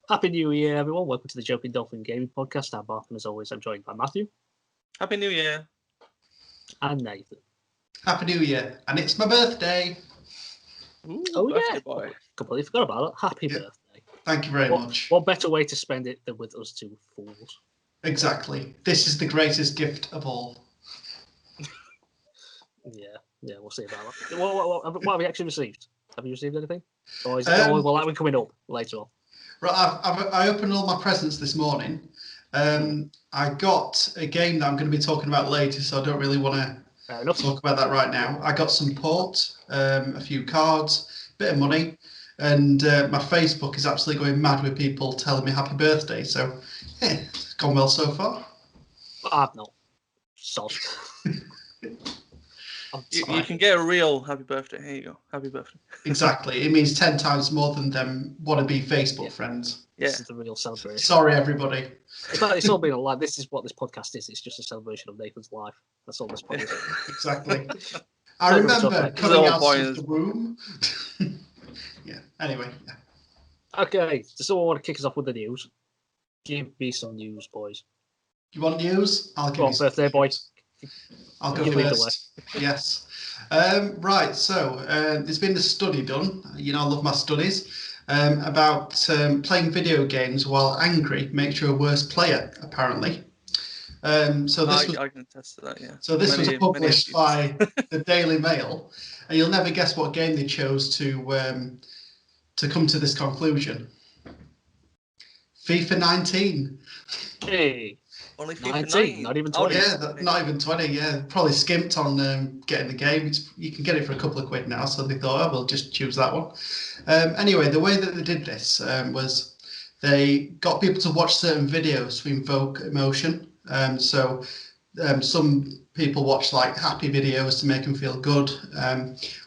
Happy New Year, everyone. Welcome to the Joking Dolphin Gaming Podcast. I'm Mark, and as always, I'm joined by Matthew. Happy New Year. And Nathan. Happy New Year. And it's my birthday. Ooh, birthday boy. Completely forgot about that. Happy birthday. Thank you very much. What better way to spend it than with us two fools? Exactly. This is the greatest gift of all. Yeah, we'll see about that. What have you actually received? Have you received anything? Or is it will that be coming up later on? Right, I opened all my presents this morning. I got a game that I'm going to be talking about later, so I don't really want to talk about that right now. I got some port, a few cards, a bit of money, and my Facebook is absolutely going mad with people telling me happy birthday. So, yeah, it's gone well so far. But I've not. Sod. You can get a real happy birthday. Here you go. Happy birthday. Exactly. It means 10 times more than them wannabe Facebook friends. Yeah. This is the real celebration. Sorry, everybody. It's all been a lie. This is what this podcast is. It's just a celebration of Nathan's life. That's all this podcast is. Exactly. I remember coming out of the womb. Yeah. Anyway. Yeah. Okay. Does someone want to kick us off with the news? Give me some news, boys. You want news? I'll give you some birthday boy. I'll go first. Yes. Right. So there's been a study done. You know, I love my studies. About playing video games while angry makes you a worse player, apparently. I can attest to that, yeah. So this was published by the Daily Mail, and you'll never guess what game they chose to come to this conclusion. FIFA 19. Hey. Only FIFA 19, not even 20. Not even 20. Yeah, probably skimped on getting the game. You can get it for a couple of quid now, so they thought, we'll just choose that one. Anyway, the way that they did this was they got people to watch certain videos to invoke emotion. Some people watched like happy videos to make them feel good.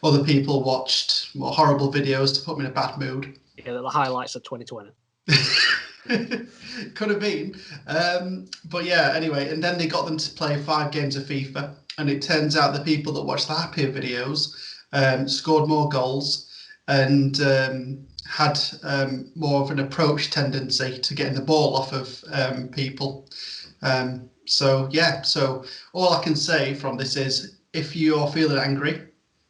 Other people watched more horrible videos to put them in a bad mood. Yeah, the highlights of 2020. Could have been, but yeah. Anyway, and then they got them to play 5 games of FIFA, and it turns out the people that watched the happier videos scored more goals and had more of an approach tendency to getting the ball off of people. So all I can say from this is, if you're feeling angry,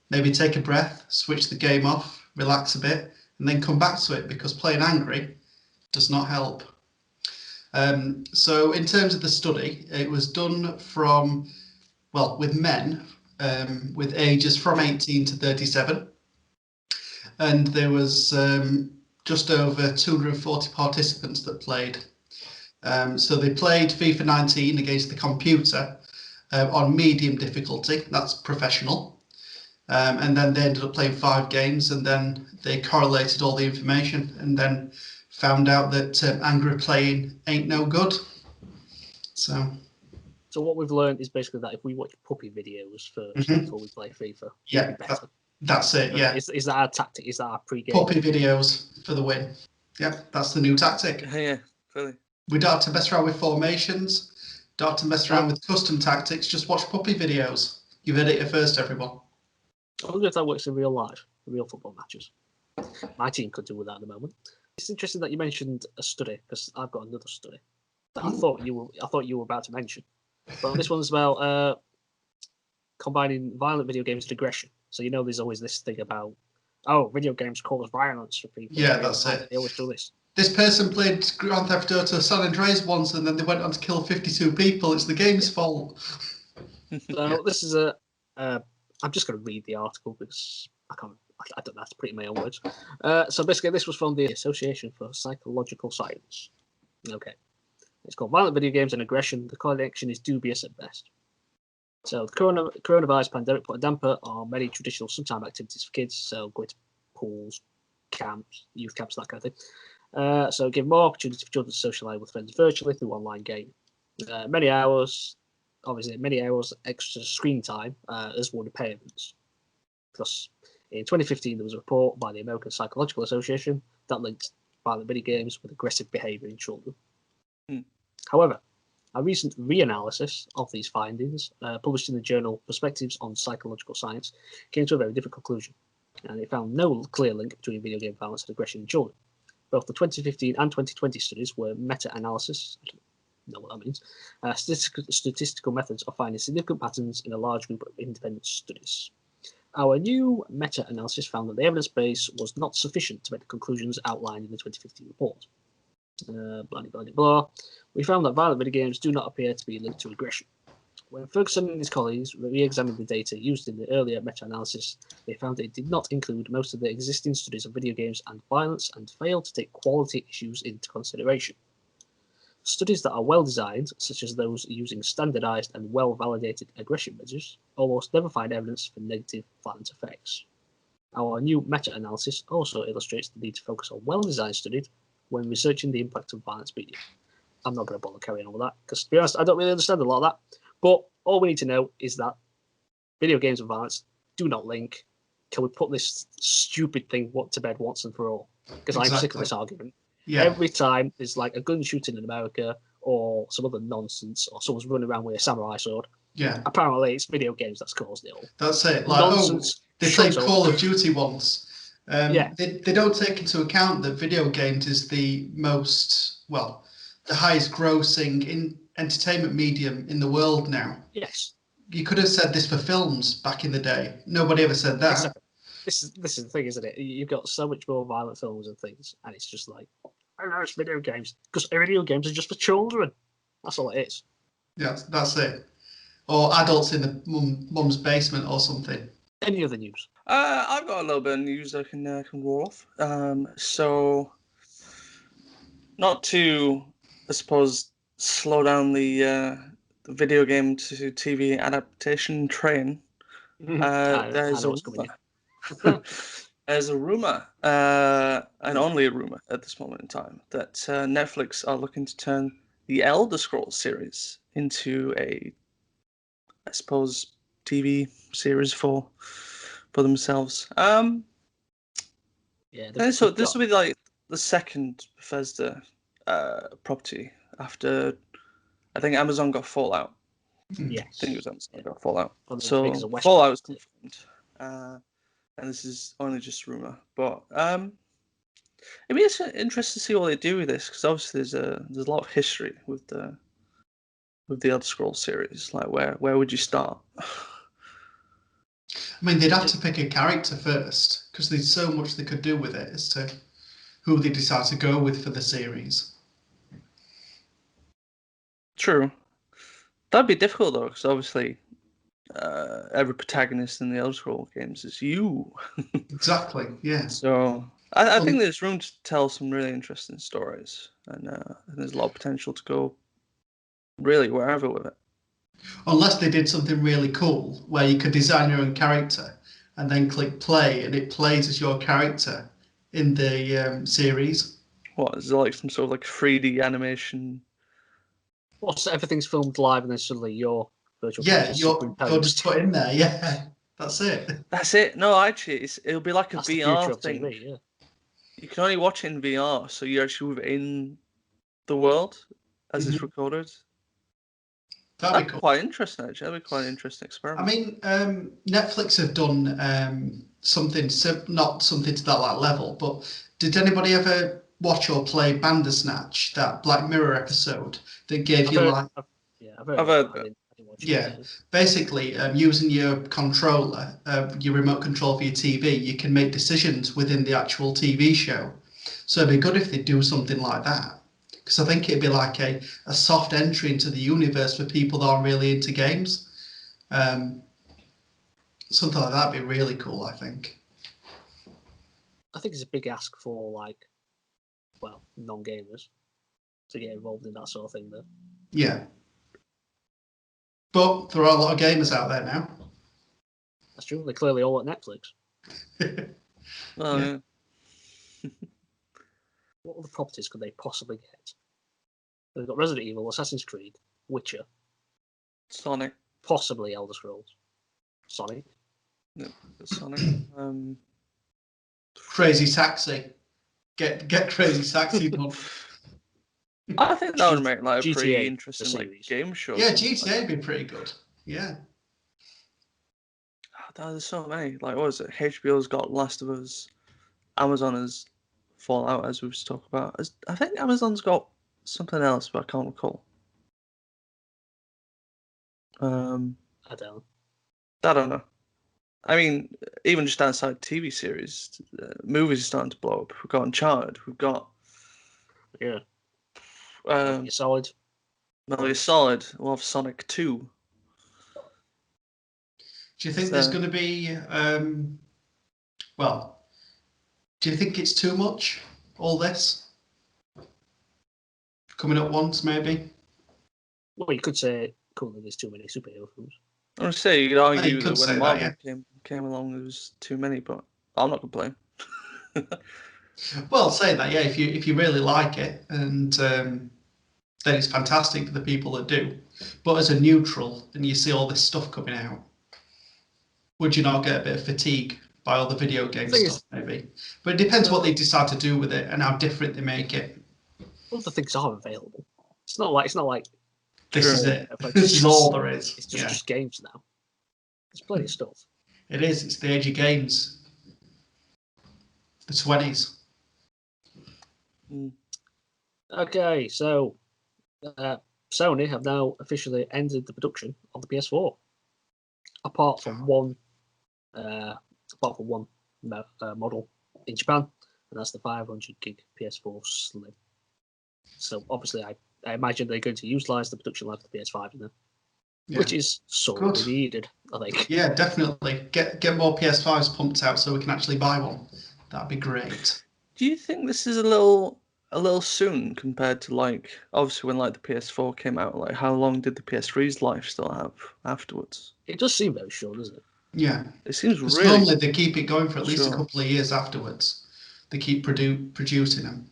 maybe take a breath, switch the game off, relax a bit, and then come back to it, because playing angry does not help. So in terms of the study, it was done with men with ages from 18 to 37. And there was just over 240 participants that played. So they played FIFA 19 against the computer on medium difficulty. That's professional. And then they ended up playing 5 games, and then they correlated all the information, and then found out that angry playing ain't no good. So what we've learned is basically that if we watch puppy videos first before we play FIFA, yeah, better. That's it. Yeah. Is that our tactic? Is that our pre-game? Puppy videos for the win. Yeah, that's the new tactic. Yeah, really. We don't have to mess around with formations. Don't have to mess around with custom tactics. Just watch puppy videos. You've heard it first, everyone. I wonder if that works in real life, real football matches. My team could do with that at the moment. It's interesting that you mentioned a study, because I've got another study that I thought you were about to mention. But this one's about combining violent video games with aggression. So there's always this thing about video games cause violence for people. Yeah, that's it. They always do this. This person played Grand Theft Auto San Andreas once, and then they went on to kill 52 people. It's the game's fault. So this is I'm just going to read the article because I don't know how to put it in my own words. So basically, this was from the Association for Psychological Science. Okay. It's called Violent Video Games and Aggression. The connection is dubious at best. So the coronavirus pandemic put a damper on many traditional summertime activities for kids. So going to pools, camps, youth camps, that kind of thing. So give more opportunity for children to socialise with friends virtually through online gaming. Many hours extra screen time as warned parents. Plus, in 2015, there was a report by the American Psychological Association that linked violent video games with aggressive behaviour in children. However, a recent reanalysis of these findings, published in the journal Perspectives on Psychological Science, came to a very different conclusion, and it found no clear link between video game violence and aggression in children. Both the 2015 and 2020 studies were meta-analysis. I don't know what that means. Statistical methods of finding significant patterns in a large group of independent studies. Our new meta-analysis found that the evidence base was not sufficient to make the conclusions outlined in the 2015 report. Blah, blah, blah, blah. We found that violent video games do not appear to be linked to aggression. When Ferguson and his colleagues re-examined the data used in the earlier meta-analysis, they found it did not include most of the existing studies of video games and violence and failed to take quality issues into consideration. Studies that are well designed, such as those using standardized and well-validated aggression measures, almost never find evidence for negative violent effects. Our new meta-analysis also illustrates the need to focus on well-designed studies when researching the impact of violence media. I'm not going to bother carrying on with that, because to be honest, I don't really understand a lot of that. But all we need to know is that video games and violence do not link. Can we put this stupid thing to bed once and for all? Because I'm sick of this argument. Yeah. Every time there's like a gun shooting in America or some other nonsense, or someone's running around with a samurai sword. Yeah. Apparently, it's video games that's caused it all. That's it. Like, nonsense. They played Call of Duty once. They don't take into account that video games is the highest grossing entertainment medium in the world now. Yes. You could have said this for films back in the day. Nobody ever said that. Exactly. This is the thing, isn't it? You've got so much more violent films and things, and it's just like, I don't know, it's video games. Because video games are just for children. That's all it is. Yeah, that's it. Or adults in the mum's basement or something. Any other news? I've got a little bit of news I can roll off. So, not to, I suppose, slow down the video game to TV adaptation train. There's a rumor, and only a rumor at this moment in time, that Netflix are looking to turn the Elder Scrolls series into a, I suppose, TV series for themselves. So this will be like the second Bethesda property after, I think Amazon got Fallout. Yes. I think it was Amazon that got Fallout. So Fallout was confirmed. And this is only just rumor. But it'd be interesting to see what they do with this, because obviously there's a lot of history with the Elder Scrolls series. Like, where would you start? I mean, they'd have to pick a character first, because there's so much they could do with it as to who they decide to go with for the series. True. That'd be difficult, though, because obviously every protagonist in the Elder Scrolls games is you. Exactly, yeah. So I think there's room to tell some really interesting stories, and there's a lot of potential to go really wherever with it. Unless they did something really cool where you could design your own character and then click play and it plays as your character in the series. What, is it like some sort of like 3D animation? Well, so everything's filmed live and then suddenly your virtual character you're just put in there, yeah. That's it. That's it. No, actually, it'll be like a VR thing. TV, yeah. You can only watch it in VR, so you're actually within the world as it's recorded. That'd be cool. Quite interesting, actually. That'd be quite an interesting experiment. I mean, Netflix have done something, not something to that level, but did anybody ever watch or play Bandersnatch, that Black Mirror episode that gave I've heard that. Yeah, basically, using your controller, your remote control for your TV, you can make decisions within the actual TV show. So it'd be good if they do something like that. Because I think it'd be like a soft entry into the universe for people that aren't really into games. Something like that'd be really cool, I think. I think it's a big ask for, non-gamers to get involved in that sort of thing, though. Yeah. But there are a lot of gamers out there now. That's true. They're clearly all at Netflix. Yeah. What other properties could they possibly get? They've got Resident Evil, Assassin's Creed, Witcher, Sonic, possibly Elder Scrolls, Sonic. Yeah, Sonic. Crazy Taxi. Get Crazy Taxi done. I think that would make a GTA, pretty interesting game show. Yeah, GTA would be pretty good. Yeah. There's so many. Like, what is it? HBO's got Last of Us. Amazon has Fallout, as we was talking about. I think Amazon's got something else, but I can't recall. I don't know. I mean, even just outside TV series, movies are starting to blow up. We've got Uncharted. We've got Metal Gear Solid. Metal Gear Solid. We'll have Sonic 2. Do you think there's going to be? Do you think it's too much? All this coming at once, maybe. Well, you could say currently there's too many superhero films. I would say you could argue you could that when Marvel came along, there was too many, but I'm not complaining. Well, saying that, yeah, if you really like it, and then it's fantastic for the people that do. But as a neutral, and you see all this stuff coming out, would you not get a bit of fatigue by all the video game stuff, maybe? But it depends what they decide to do with it and how different they make it. Other things are available. It's not like this is it. This is all there is. It's just games now. There's plenty of stuff. It is. It's the age of games. The 20s. Okay, so Sony have now officially ended the production of the PS4, apart from one model in Japan, and that's the 500 gig PS4 Slim. So obviously, I imagine they're going to utilise the production line of the PS5 in there, which is sorely needed, I think. Yeah, definitely. Get more PS5s pumped out so we can actually buy one. That'd be great. Do you think this is a little soon compared to obviously when the PS4 came out? How long did the PS3's life still have afterwards? It does seem very short, doesn't it? Yeah, it seems really. Normally they keep it going for at least a couple of years afterwards. They keep producing them.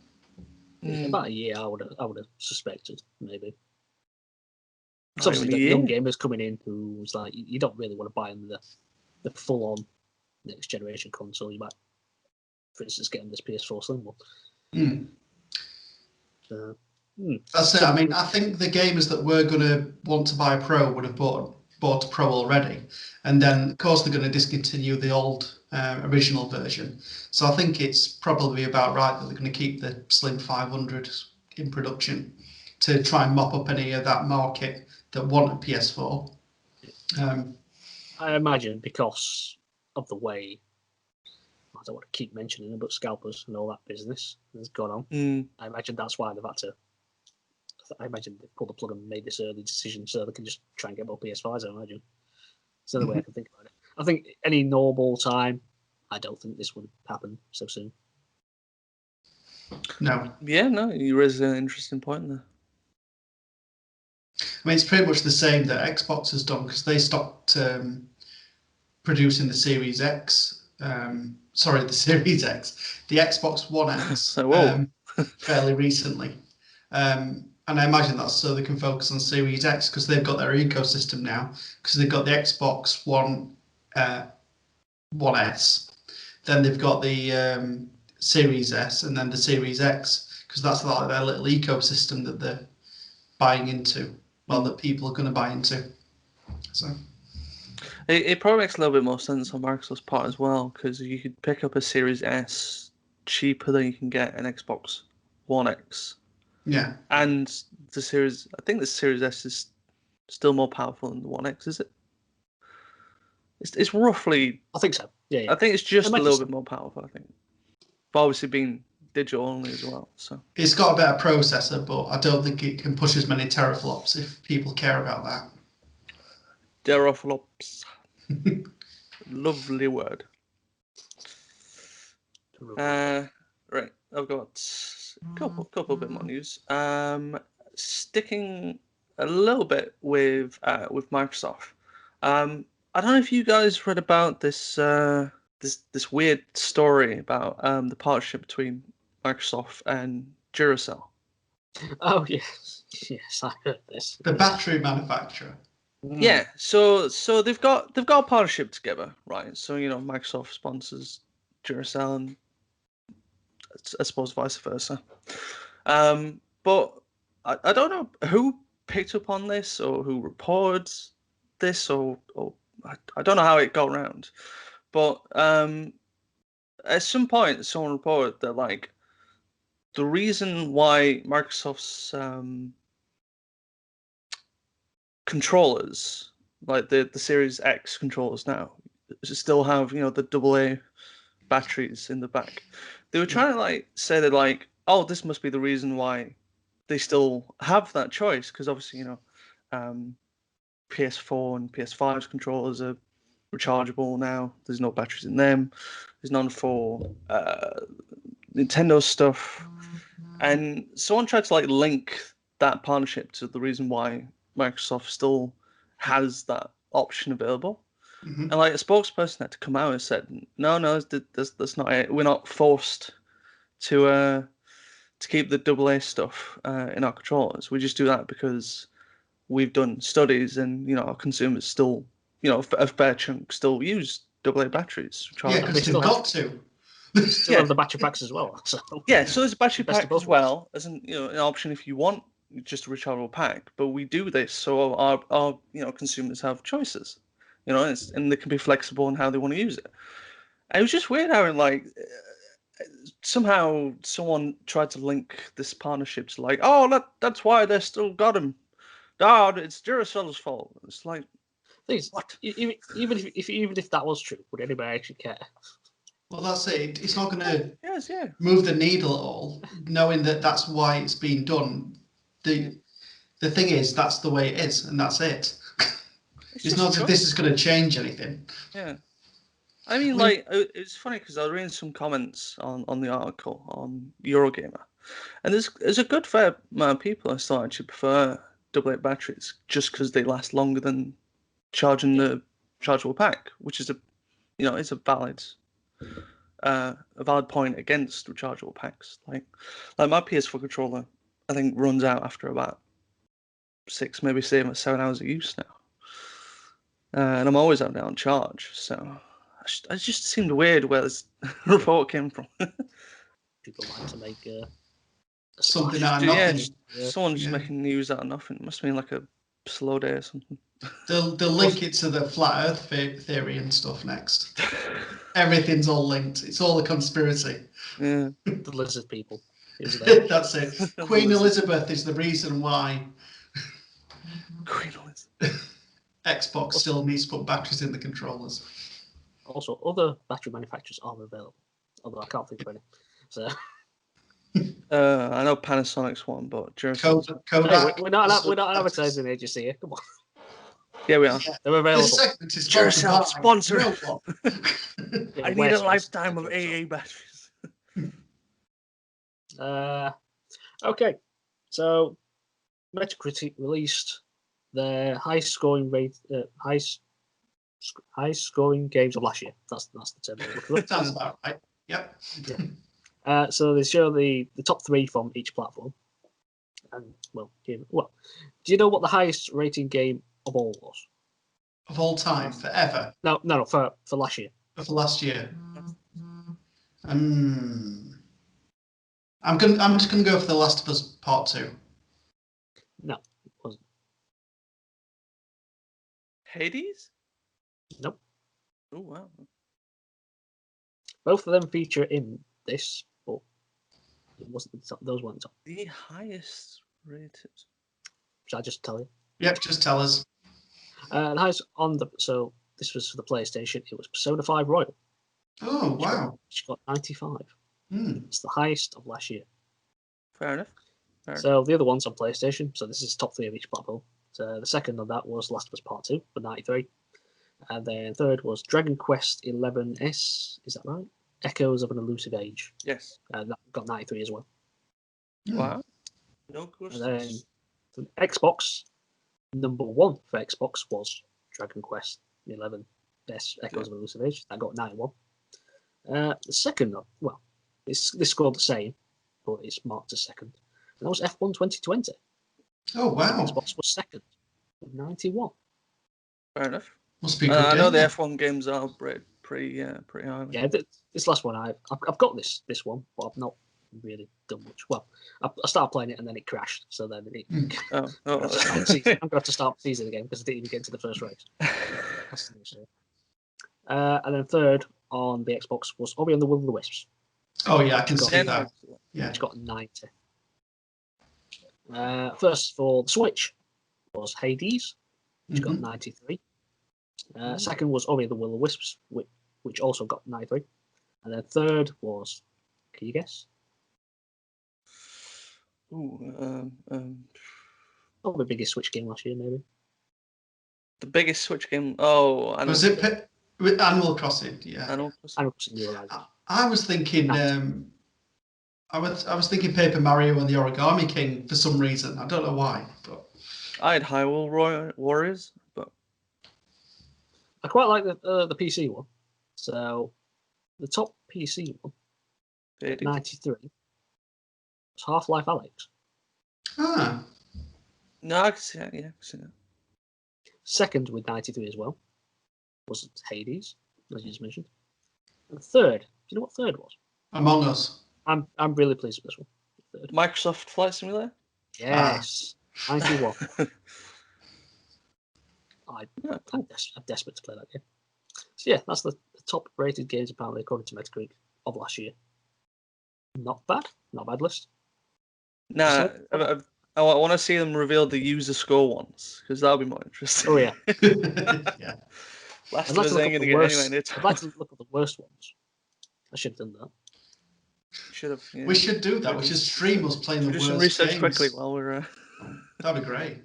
About a year, I would have suspected, maybe. So obviously, the young gamers coming in who's like, you don't really want to buy them the full-on next generation console. You might, for instance, get them this PS4 Slim one. That's it. I mean, I think the gamers that were going to want to buy a Pro would have bought a Pro already, and then of course they're going to discontinue the old original version. So I think it's probably about right that they're going to keep the Slim 500 in production to try and mop up any of that market that want a PS4. I imagine because of the way, I don't want to keep mentioning them, but scalpers and all that business has gone on. I imagine that's why they've had to. I imagine they pulled the plug and made this early decision so they can just try and get more PS5s. I imagine. It's the only way I can think about it. I think any normal time, I don't think this would happen so soon. No. Yeah, no, you raised an interesting point there. I mean, it's pretty much the same that Xbox has done because they stopped producing the Series X. The Series X, the Xbox One X, fairly recently. And I imagine that's so they can focus on Series X because they've got their ecosystem now. Because they've got the Xbox One S, then they've got the Series S, and then the Series X. Because that's like their little ecosystem that they're buying into. Well, that people are going to buy into. So it probably makes a little bit more sense on Microsoft's part as well, because you could pick up a Series S cheaper than you can get an Xbox One X. Yeah. And I think the Series S is still more powerful than the One X, is it? It's roughly. I think so. Yeah. I think it's just a little bit more powerful. I think, but obviously being digital only as well. So it's got a better processor, but I don't think it can push as many teraflops if people care about that. Teraflops. Lovely word. Right, I've got a couple bit more news. Sticking a little bit with Microsoft. I don't know if you guys read about this this weird story about the partnership between Microsoft and Duracell. Oh yes, I heard this. The battery manufacturer. Yeah, so they've got a partnership together, right? So Microsoft sponsors Duracell, and I suppose vice versa. But I don't know who picked up on this or who reported this, or I don't know how it got around. But at some point, someone reported that the reason why Microsoft's controllers, like the Series X controllers now, still have, you know, the AA batteries in the back. They were trying to like say that like, oh, this must be the reason why they still have that choice, because obviously, you know, PS4 and PS5's controllers are rechargeable now. There's no batteries in them. There's none for Nintendo stuff. And someone tried to like link that partnership to the reason why Microsoft still has that option available. Mm-hmm. And like a spokesperson had to come out and said, no, that's not it. We're not forced to keep the AA stuff in our controllers. We just do that because we've done studies, and you know our consumers still, you know, a fair chunk still use AA batteries. Yeah, because they've got to. Still have the battery packs as well. So. Yeah, so there's a battery pack as well as an option if you want just a rechargeable pack. But we do this so our consumers have choices, you know, and they can be flexible in how they want to use it. And it was just weird how like somehow someone tried to link this partnership to like, oh, that's why they still got him. Oh, it's Duracell's fault. It's like, what? Even if that was true, would anybody actually care? Well, that's it. It's not going to move the needle at all, knowing that that's why it's being done. The thing is, that's the way it is, and that's it. It's not that this is going to change anything. Yeah. I mean, like, it's funny because I was reading some comments on the article on Eurogamer, and there's a good fair amount of people I still actually prefer AA batteries just because they last longer than charging the chargeable pack, which is it's a valid point against rechargeable packs. Like my PS4 controller, I think runs out after about 6, maybe 7 hours of use now, and I'm always having it on charge. So it just seemed weird where this report came from. People like to make something out of nothing. Someone's making news out of nothing. It must have been like a slow day or something. They'll link it to the flat Earth theory and stuff next. Everything's all linked. It's all a conspiracy. Yeah, the lizard people. That's it. Queen Elizabeth is the reason why. Queen Elizabeth. Xbox still needs to put batteries in the controllers. Also, other battery manufacturers are available, although I can't think of any. So. I know Panasonic's one, but Kodak. We're not advertising the agency here. Come on. Yeah, we are. They're available. This segment is Duracell sponsor. I need a lifetime of AA batteries. Okay, so Metacritic released their high scoring games of last year. That's the term. Sounds about right. Yep. Yeah. So they show the top 3 from each platform. And do you know what the highest rating game of all was? Of all time, forever? No, for last year. For last year. I'm just gonna go for The Last of Us Part 2. No, it wasn't. Hades? Nope. Oh wow. Both of them feature in this, but it wasn't those weren't top. The highest rated. Should I just tell you? Yep, just tell us. The highest so this was for the PlayStation. It was Persona 5 Royal. Oh wow! Which got 95. It's the highest of last year. Fair enough. So the other one's on PlayStation. So this is top 3 of each platform. So the second of that was Last of Us Part 2 for 93. And then third was Dragon Quest 11S. Is that right? Echoes of an Elusive Age. Yes. That got 93 as well. Wow. No questions. And then for Xbox, number 1 for Xbox was Dragon Quest 11S Echoes of an Elusive Age. That got 91. The second, this scored the same, but it's marked as second. And that was F1 2020. Oh wow! Xbox was second with 91. Fair enough. Must be good. I know the F1 games are pretty high. Yeah, this last one I've got this one, but I've not really done much. Well, I started playing it and then it crashed, so then I'm going to have to start season again because I didn't even get into the first race. And then third on the Xbox was Ori and the Will of the Wisps. Oh yeah, I can see that. Yeah, it's got 90. First for the Switch was Hades, which got 93. Second was Ori the Will of Wisps, which also got 93. And then third was, can you guess? Ooh, Probably the biggest Switch game last year, maybe. The biggest Switch game. Oh, I know. Was it with Animal Crossing? Yeah. Animal Crossing New Horizons. I was thinking. I was thinking Paper Mario and the Origami King for some reason. I don't know why, but I had Hyrule Warriors, but I quite like the PC one. So the top PC one, 93, was Half-Life Alyx. Ah. No, I can see that. Yeah, I can see that. Second with 93 as well was Hades, as you just mentioned. And third, do you know what third was? Among Us. I'm really pleased with this one. Third. Microsoft Flight Simulator? Yes. 91. I'm desperate to play that game. So yeah, that's the top rated games apparently according to Metacritic of last year. Not bad list. Nah, I want to see them reveal the user score ones because that'll be more interesting. Oh yeah. Yeah. Last of Us ain't gonna get anywhere near. I'd like to look at the worst ones. I should have done that. Should have. Yeah. We should do that. We should stream us playing the worst games. Do some research quickly while we're. That'd be great.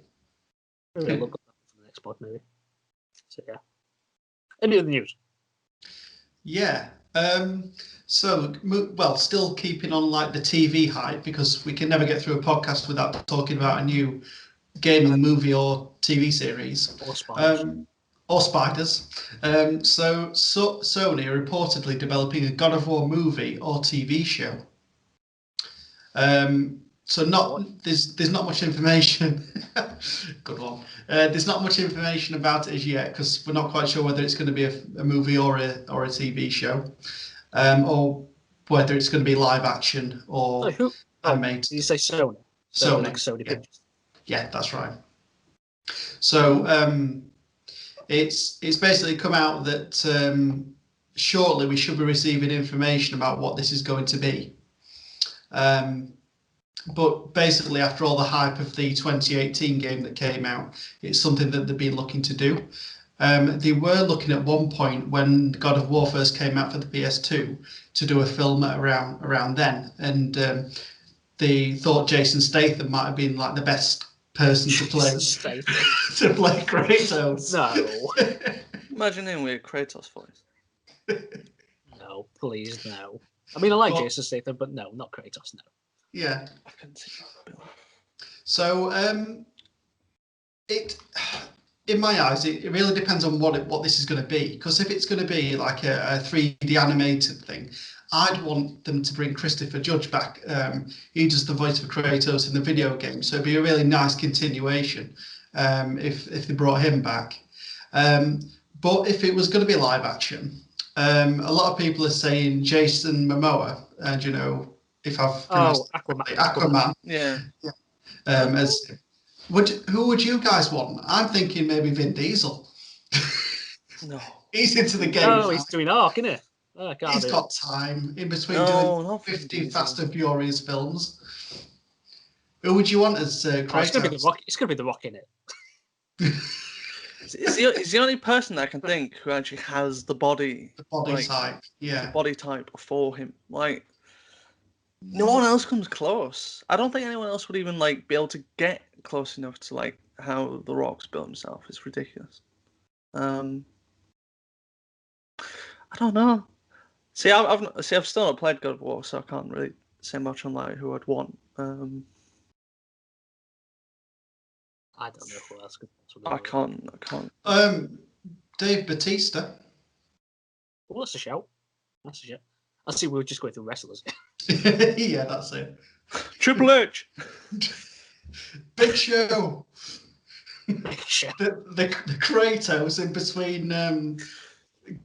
Maybe I'll look at that for the next pod, maybe. So yeah. Any other news? Yeah. So, well, still keeping on like the TV hype because we can never get through a podcast without talking about a new gaming movie or TV series. Or spiders. So Sony are reportedly developing a God of War movie or TV show. There's not much information. Good one. There's not much information about it as yet because we're not quite sure whether it's going to be a movie or a TV show, or whether it's going to be live action or animated. Did you say Sony? Sony. Next Sony Pictures. Yeah, that's right. So it's basically come out that shortly we should be receiving information about what this is going to be. But basically, after all the hype of the 2018 game that came out, it's something that they've been looking to do. They were looking at one point when God of War first came out for the PS2 to do a film around then, and they thought Jason Statham might have been like the best person to play Kratos. No. Imagine him with Kratos voice. No, please, no. I mean, I like Jason Statham, but no, not Kratos, no. Yeah. I can see that. So, in my eyes, it really depends on what this is going to be. Because if it's going to be like a 3D animated thing, I'd want them to bring Christopher Judge back. He does the voice of Kratos in the video game, so it'd be a really nice continuation if they brought him back. But if it was going to be live action, a lot of people are saying Jason Momoa, and you know, if I've pronounced Aquaman. Yeah. Who would you guys want? I'm thinking maybe Vin Diesel. No. He's into the game. Oh, he's doing Ark, isn't it? He's got time in between doing 50 Fast and Furious films. Who would you want as Kratos? It's going to be The Rock in it. He's the only person that I can think who actually has the body type. Yeah. The body type for him. Like, no one else comes close. I don't think anyone else would even like be able to get close enough to like how The Rock's built himself. It's ridiculous. I don't know. See, I've still not played God of War, so I can't really say much on like who I'd want. I don't know who else could. I can't. Dave Bautista. Well, that's a shout. I see. We were just going through wrestlers. Yeah, that's it. Triple H. Big Show. Big Show. The Kratos in between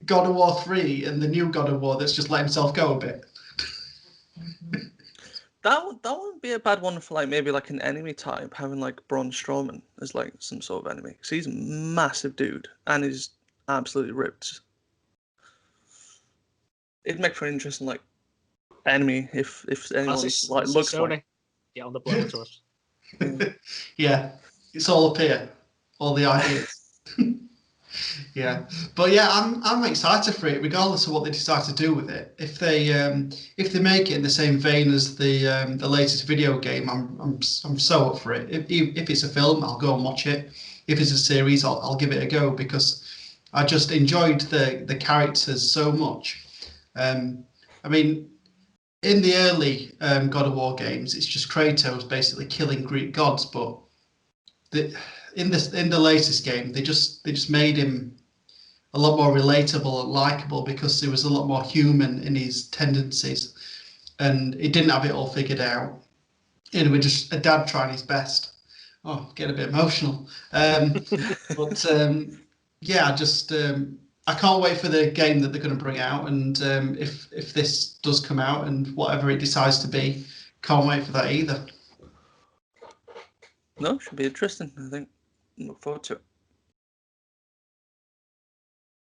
God of War 3 and the new God of War that's just let himself go a bit. That wouldn't be a bad one for like maybe like an enemy type, having like Braun Strowman as like some sort of enemy, because he's a massive dude and he's absolutely ripped. It'd make for an interesting like enemy if anyone like looks Sony. like. Get on the blow to us. Yeah, it's all up here, all the ideas. Yeah, but yeah, I'm excited for it, regardless of what they decide to do with it. If they make it in the same vein as the latest video game, I'm so up for it. If it's a film, I'll go and watch it. If it's a series, I'll give it a go, because I just enjoyed the characters so much. I mean, in the early God of War games, it's just Kratos basically killing Greek gods, but in the latest game, they just made him a lot more relatable and likable, because he was a lot more human in his tendencies, and he didn't have it all figured out. And we're just a dad trying his best. Oh, get a bit emotional. But yeah, I can't wait for the game that they're going to bring out, and if this does come out and whatever it decides to be, can't wait for that either. No, should be interesting. I think. Look forward to it.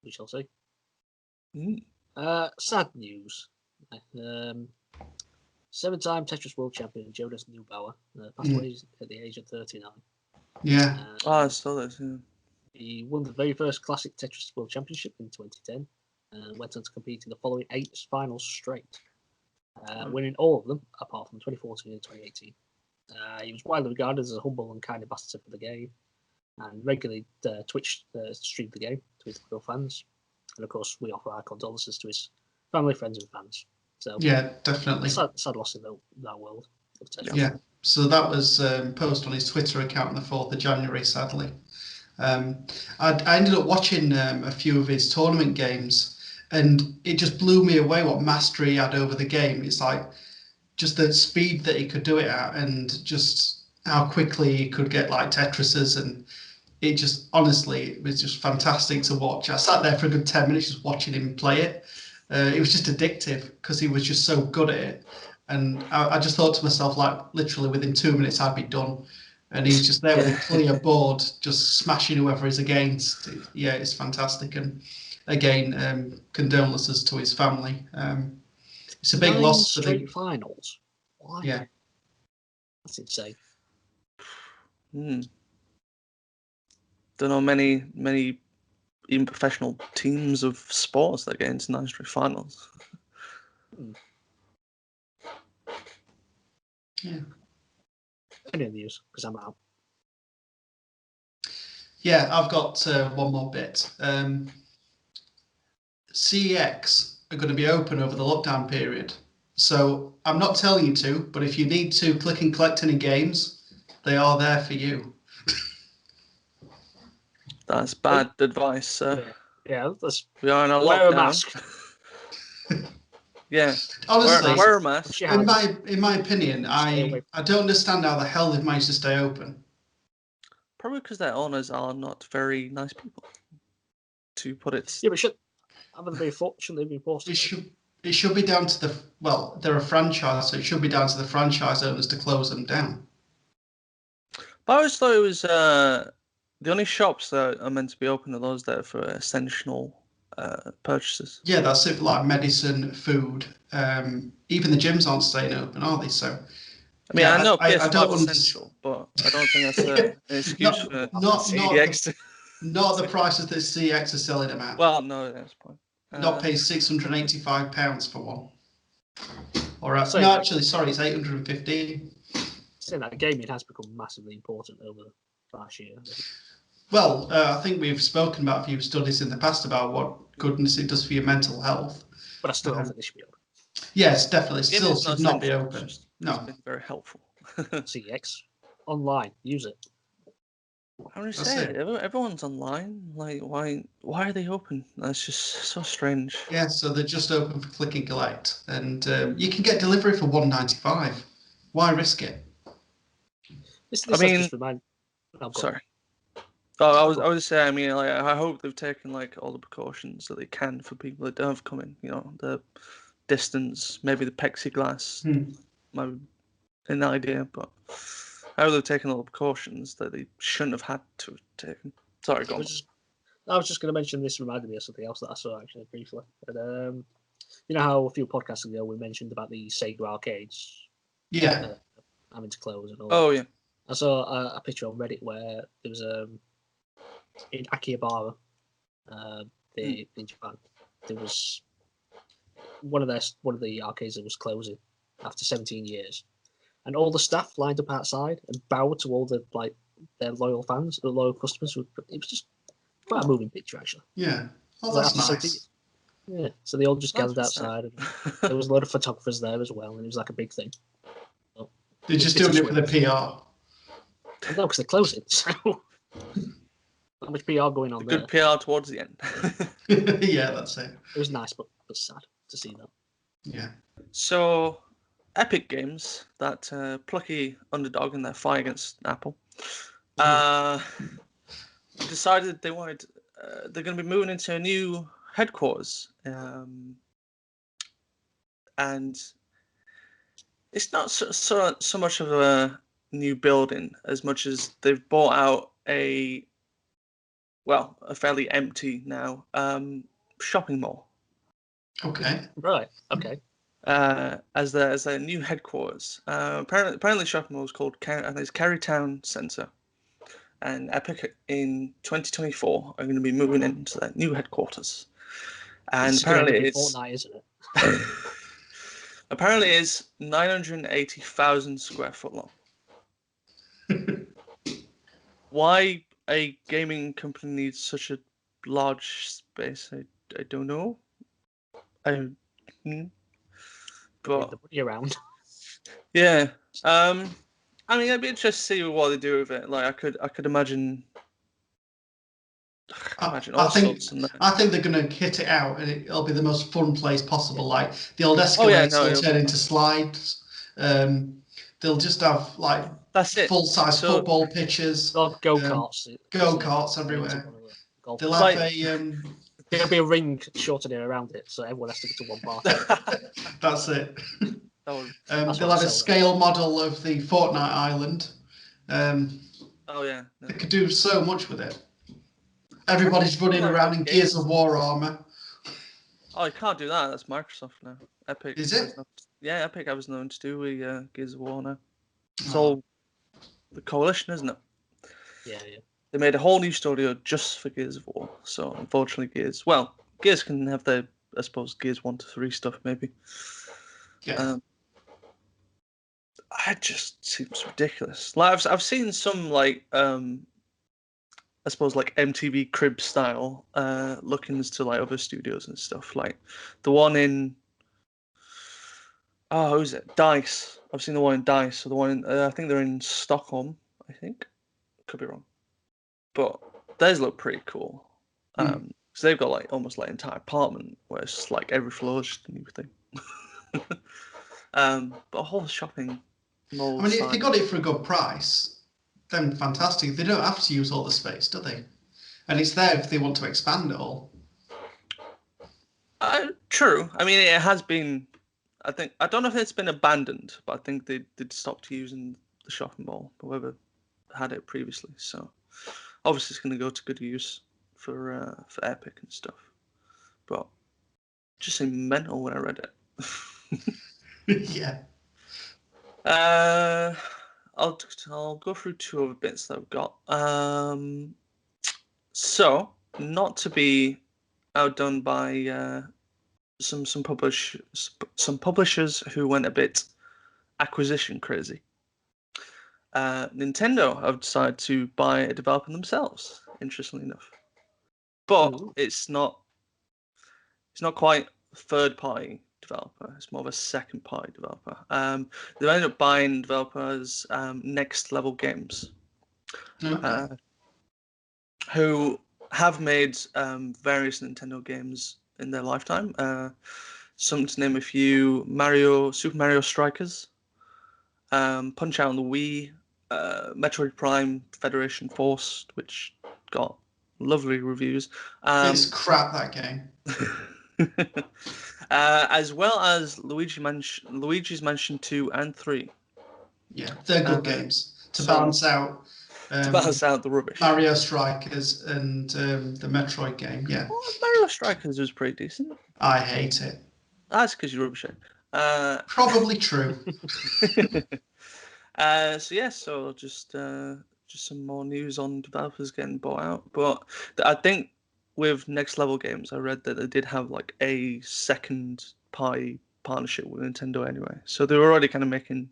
We shall see. Mm. Sad news. 7-time Tetris World Champion Jonas Neubauer passed away at the age of 39. Yeah. I saw this. Yeah. He won the very first Classic Tetris World Championship in 2010 and went on to compete in the following 8 finals straight, winning all of them apart from 2014 and 2018. He was widely regarded as a humble and kind ambassador for the game, and regularly Twitch streamed the game to his loyal fans. And of course, we offer our condolences to his family, friends, and fans. So yeah, definitely. Sad loss in that world of Tetris. Yeah. So that was posted on his Twitter account on the 4th of January, sadly. I ended up watching a few of his tournament games, and it just blew me away what mastery he had over the game. It's like just the speed that he could do it at, and just how quickly he could get like Tetrises, and it just, honestly, it was just fantastic to watch. I sat there for a good 10 minutes just watching him play it. It was just addictive because he was just so good at it. And I just thought to myself, like, literally within 2 minutes, I'd be done. And he's just there with a clear board, just smashing whoever he's against. Yeah, it's fantastic. And again, condolences to his family. It's a big loss for the finals. Why? Yeah, that's insane. Don't know many even professional teams of sports that get into 9-straight finals. Yeah. Any news? Because I'm out. Yeah, I've got one more bit. CEX are going to be open over the lockdown period. So I'm not telling you to, but if you need to click and collect any games, they are there for you. That's bad advice, sir. Yeah, we are in a wear lockdown. A mask. Yeah. Honestly, wear a mask. In my opinion, I don't understand how the hell they've managed to stay open. Probably because their owners are not very nice people. To put it. Yeah, but shouldn't they be forced? It should be down to they're a franchise, so it should be down to the franchise owners to close them down. But I always thought it was the only shops that are meant to be open are those that are for essential purchases. Yeah, that's it. Like medicine, food. Even the gyms aren't staying open, are they? So. I mean, I know PS5 is essential, but I don't think that's an excuse for CEX. Not the prices that CEX are selling them at. Well, no, that's the point. Not pay £685 for one. All right. No, actually, sorry, it's £815. Saying that gaming has become massively important over the past year. Well, I think we've spoken about a few studies in the past about what goodness it does for your mental health. But I still don't think they should be open. Yes, definitely. Still should not be open. No. It's been very helpful. CEX online, use it. How do you say it? Everyone's online. Like, why are they open? That's just so strange. Yeah, so they're just open for click and collect, and you can get delivery for $1.95. Why risk it? Sorry. Oh, I was saying. I mean, like, I hope they've taken like all the precautions that they can for people that don't come in. You know, the distance, maybe the plexiglass, might be an idea, but. How they've taken all the precautions that they shouldn't have had to have taken. Sorry, go on. I was just going to mention this reminded me of something else that I saw actually briefly. And, You know how a few podcasts ago we mentioned about the Sega arcades? Yeah. Having to close and all. Oh, yeah. I saw a picture on Reddit where there was in Akihabara, in Japan, there was one of the arcades that was closing after 17 years, and all the staff lined up outside and bowed to all their loyal fans, the loyal customers. It was just quite a moving picture, actually. Yeah. Oh, that's nice. 17 years. Yeah, so they all just gathered outside, and there was a lot of photographers there as well, and it was like a big thing. They're just doing it for the PR. No, because they're closing, so not much PR going on there. Good PR towards the end. Yeah, that's it. It was nice, but sad to see that. Yeah. So, Epic Games, that plucky underdog in their fight against Apple, decided they wanted. They're going to be moving into a new headquarters, and it's not so much of a new building as much as they've bought out a fairly empty now shopping mall. Okay. Right. Okay. As their new headquarters. Apparently, shopping mall is called Carytown Centre, and Epic in 2024 are going to be moving into their new headquarters. And apparently, it's Fortnite, isn't it? Apparently, it's 980,000 square foot long. Why a gaming company needs such a large space, I don't know. But the money around. Yeah. I mean, I'd be interested to see what they do with it. Like, I could imagine. I think they're going to hit it out, and it'll be the most fun place possible. Like the old escalators will turn into slides. They'll just have full-size football pitches. Go-karts. Go-karts everywhere. They'll have there'll be a ring shortening around it, so everyone has to go to one part. That's it. That's they'll have a scale model of the Fortnite island. They could do so much with it. Everybody's running around in Gears of War armor. Oh, you can't do that. That's Microsoft now. Epic. Is it? Yeah, Epic has nothing to do with Gears of War now. It's all the coalition, isn't it? Yeah. They made a whole new studio just for Gears of War. So unfortunately, Gears can have their, I suppose, Gears 1 to 3 stuff maybe. Yeah. It just seems ridiculous. Like I've seen some I suppose like MTV Crib style lookings to like other studios and stuff. Like the one in who's it? DICE. I've seen the one in DICE. Or the one in I think they're in Stockholm. I think could be wrong, but theirs look pretty cool. So they've got like almost like an entire apartment where it's like every floor is just a new thing. But a whole shopping mall. I mean, if they got it for a good price, then fantastic. They don't have to use all the space, do they? And it's there if they want to expand it all. True. I mean, it has been. I don't know if it's been abandoned, but I think they stopped using the shopping mall, whoever had it previously. So obviously, it's going to go to good use for Epic and stuff. But just seemed mental when I read it. Yeah. I'll go through two other bits that I've got. So not to be outdone by some publishers who went a bit acquisition crazy. Nintendo have decided to buy a developer themselves, interestingly enough, but it's not quite third party developer. It's more of a second party developer. They've ended up buying developers Next Level Games, who have made various Nintendo games in their lifetime. Some to name a few: Super Mario Strikers, Punch Out on the Wii, Metroid Prime Federation Force, which got lovely reviews. It's crap, that game. As well as Luigi's Mansion 2 and 3. Yeah, they're good games to balance out. The rubbish. Mario Strikers and the Metroid game. Yeah. Well, Mario Strikers was pretty decent. I hate it. That's because you're rubbish. Probably true. So just some more news on developers getting bought out. But I think with Next Level Games, I read that they did have like a second party partnership with Nintendo anyway. So they were already kind of making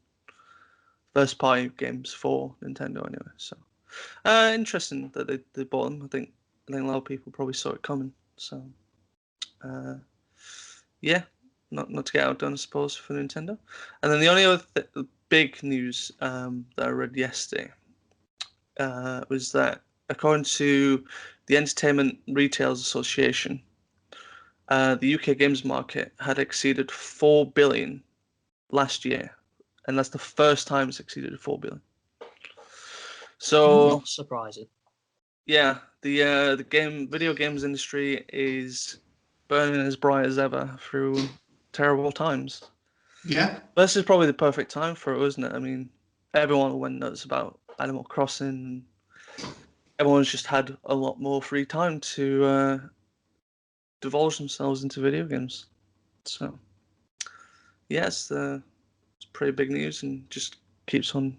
first party games for Nintendo anyway. So interesting that they bought them. I think a lot of people probably saw it coming. So not to get outdone, I suppose, for Nintendo. And then the only other big news that I read yesterday was that according to the Entertainment Retailers Association, the UK games market had exceeded 4 billion last year, and that's the first time it's exceeded 4 billion. So not surprising. Yeah, the video games industry is burning as bright as ever through terrible times. Yeah. This is probably the perfect time for it, isn't it? I mean, everyone went nuts about Animal Crossing. Everyone's just had a lot more free time to divulge themselves into video games. So, yes, it's pretty big news and just keeps getting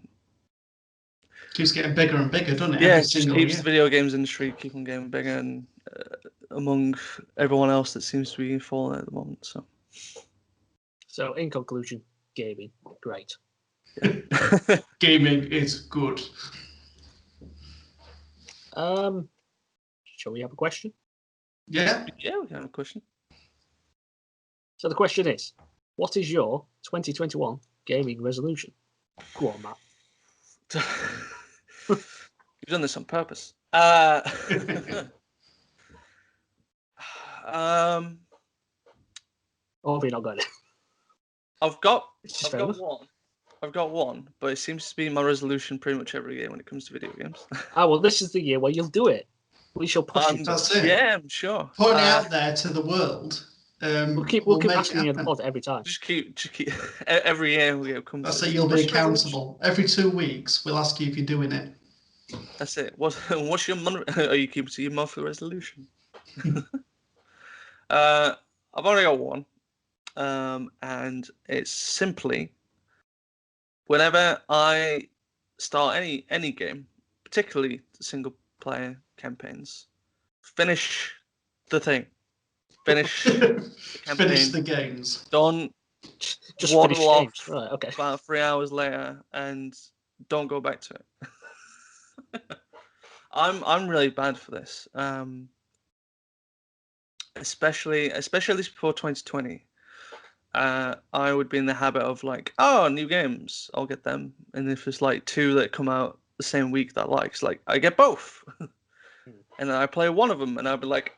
bigger and bigger, doesn't it? Yeah, Every it just single keeps year. the video games industry keep on getting bigger and among everyone else that seems to be falling at the moment. So in conclusion, gaming, great. Yeah. Gaming is good. Shall we have a question? Yeah. Yeah, we can have a question. So the question is, what is your 2021 gaming resolution? Go on, Matt. You've done this on purpose. Or have you not got it? I've got one. I've got one, but it seems to be my resolution pretty much every game when it comes to video games. Well, this is the year where you'll do it. We shall push you. That's it. Yeah, I'm sure. Putting it out there to the world. We'll keep asking you the pod every time. Just keep every year we come. That's it. You'll be accountable. Every 2 weeks, we'll ask you if you're doing it. That's it. What's your are you keeping to your monthly resolution? I've only got one, and it's simply whenever I start any game, particularly single player campaigns, finish the thing. Finish the campaign. Finish the games. Don't just waddle finish off games. Right, okay. about 3 hours later and don't go back to it. I'm really bad for this. Especially before 2020. I would be in the habit of like, oh, new games, I'll get them. And if there's like 2 that come out the same week that I like, it's like I get both. And then I play one of them and I'll be like,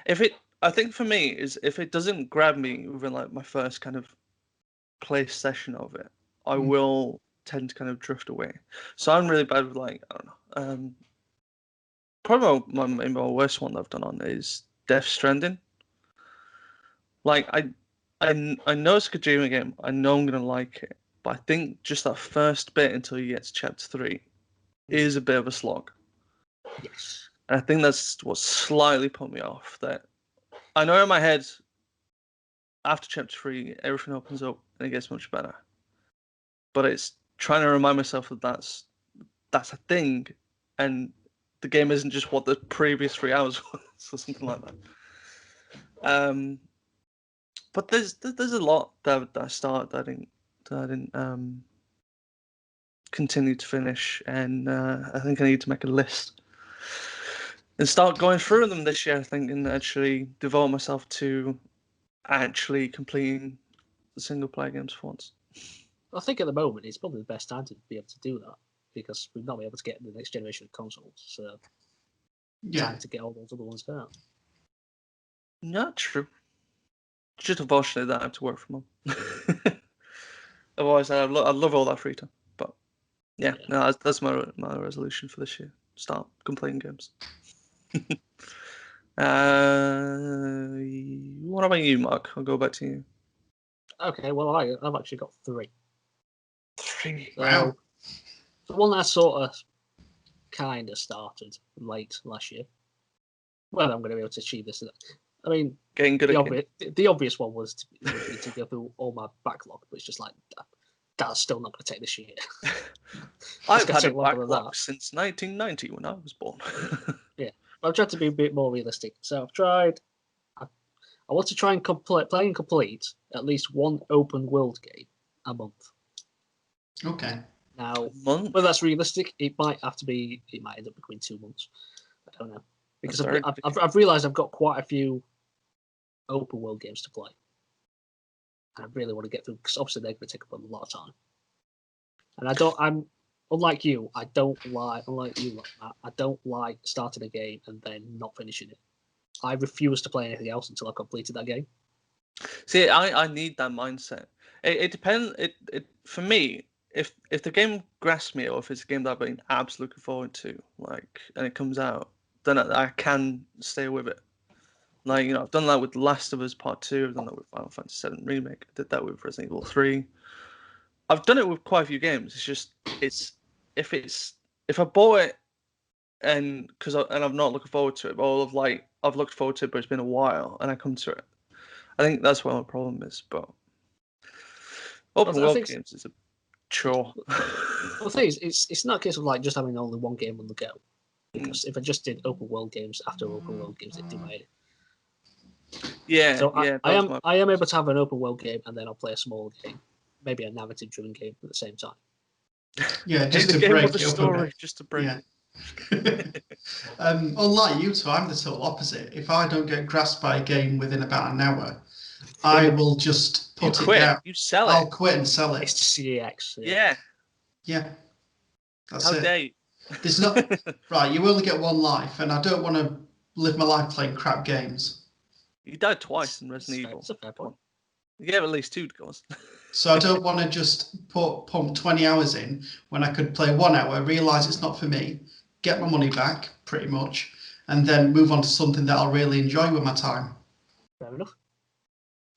I think for me is if it doesn't grab me within like my first kind of play session of it, I will tend to kind of drift away. So I'm really bad with like, I don't know. Probably my worst one that I've done on is Death Stranding. Like I know it's a Kojima game. I know I'm gonna like it, but I think just that first bit until you get to chapter 3 is a bit of a slog. Yes. And I think that's what slightly put me off. That I know in my head, after chapter 3, everything opens up and it gets much better. But it's trying to remind myself that that's a thing, and the game isn't just what the previous 3 hours was or something like that. But there's a lot that I started that I didn't continue to finish, and I think I need to make a list and start going through them this year. I think, and actually devote myself to actually completing the single player games for once. I think at the moment it's probably the best time to be able to do that because we've not been able to get the next generation of consoles. So time to get all those other ones out. Not true. Just unfortunately that I have to work from home. Otherwise, I'd love all that free time. But no, that's my resolution for this year. Start completing games. What about you, Mark? I'll go back to you. Okay, well, I've actually got 3. 3. Wow. The one that I sort of kind of started late last year. Well, I'm going to be able to achieve this. I mean, getting good the obvious one was to go through all my backlog, but it's just like that's still not going to take this year. I've had a backlog since 1990 when I was born. Yeah, but I've tried to be a bit more realistic. So I've tried. I want to try and complete at least one open world game a month. Okay. Now, whether that's realistic, it might end up between 2 months. I don't know, because I've realised I've got quite a few open world games to play, and I really want to get through because obviously they're going to take up a lot of time. And I'm unlike you. I don't like starting a game and then not finishing it. I refuse to play anything else until I've completed that game. See, I need that mindset. It depends. For me, if the game grasps me, or if it's a game that I've been absolutely looking forward to, and it comes out, then I can stay with it. I've done that with Last of Us Part 2. I've done that with Final Fantasy VII Remake. I did that with Resident Evil 3. I've done it with quite a few games. It's just if I bought it and I'm not looking forward to it, or I've looked forward to it, but it's been a while, and I come to it. I think that's where my problem is. But open world games is a chore. Well, the thing is, it's not a case of just having only one game on the go. Because if I just did open world games after open world games, it'd divide it. Yeah. So I am able to have an open world game and then I'll play a small game, maybe a narrative-driven game at the same time. Yeah, just to break it up a bit. Just to break it. Unlike you two, I'm the total opposite. If I don't get grasped by a game within about an hour, I will just put it down. You sell it. I'll quit and sell it. It's CEX. Yeah. That's How it. dare you? There's not right. You only get one life, and I don't want to live my life playing crap games. You died twice in Resident Evil. That's a fair point. You have at least 2 goals. So I don't want to just pump 20 hours in when I could play 1 hour, realise it's not for me, get my money back, pretty much, and then move on to something that I'll really enjoy with my time. Fair enough.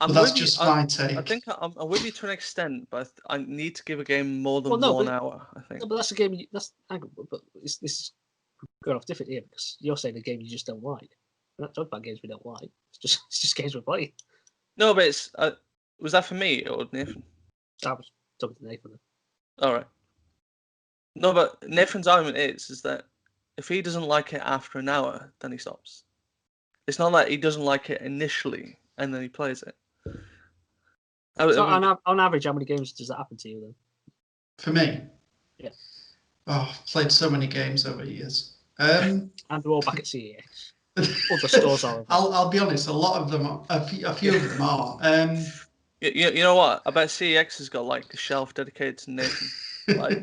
But that's just my take. I think I'm with you to an extent, but I need to give a game more than 1 hour, I think. No, but that's a game. But this is going off different here because you're saying a game you just don't like. We're not talking about games we don't like. It's just games we play. No, but it's was that for me or Nathan? I was talking to Nathan. All right. No, but Nathan's argument is that if he doesn't like it after an hour, then he stops. It's not like he doesn't like it initially and then he plays it. So on average, how many games does that happen to you then? For me? Yeah. Oh, I've played so many games over the years. And they're all back at CEX. Other stores are. I'll be honest, a lot of them, a few of them are. You know what? I bet CEX has got a shelf dedicated to Nathan.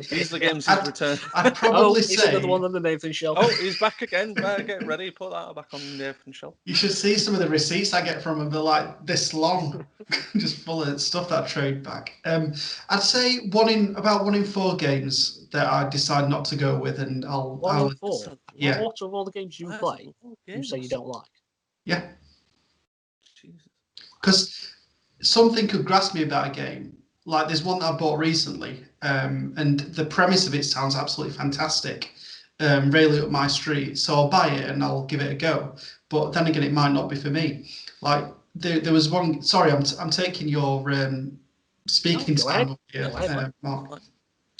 These are the games he's returned. I'd probably say... he's another one on the Nathan shelf. Oh, he's back again. Get ready. Put that back on the Nathan shelf. You should see some of the receipts I get from him. They're this long, just full of stuff that I trade back. I'd say about 1 in 4 games that I decide not to go with, and I'll... 1 in 4? Yeah. What of all the games you play, you say you don't like? Yeah. Because something could grasp me about a game. There's one that I bought recently, and the premise of it sounds absolutely fantastic, really up my street. So I'll buy it and I'll give it a go. But then again, it might not be for me. There was one. Sorry, I'm taking your speaking time up here, Mark.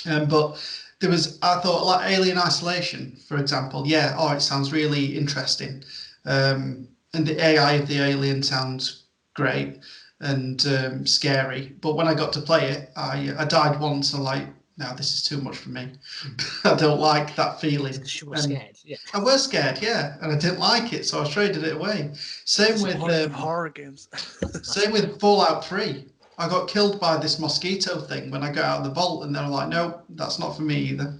But there was. I thought Alien Isolation, for example. Yeah. Oh, it sounds really interesting. And the AI of the alien sounds great and scary, but when I got to play it, I died once and no, this is too much for me. I don't like that feeling. Because you were scared, yeah. I was scared, yeah, and I didn't like it, so I traded it away. Same with horror games. Same with Fallout 3. I got killed by this mosquito thing when I got out of the vault, and they're like, no, that's not for me either.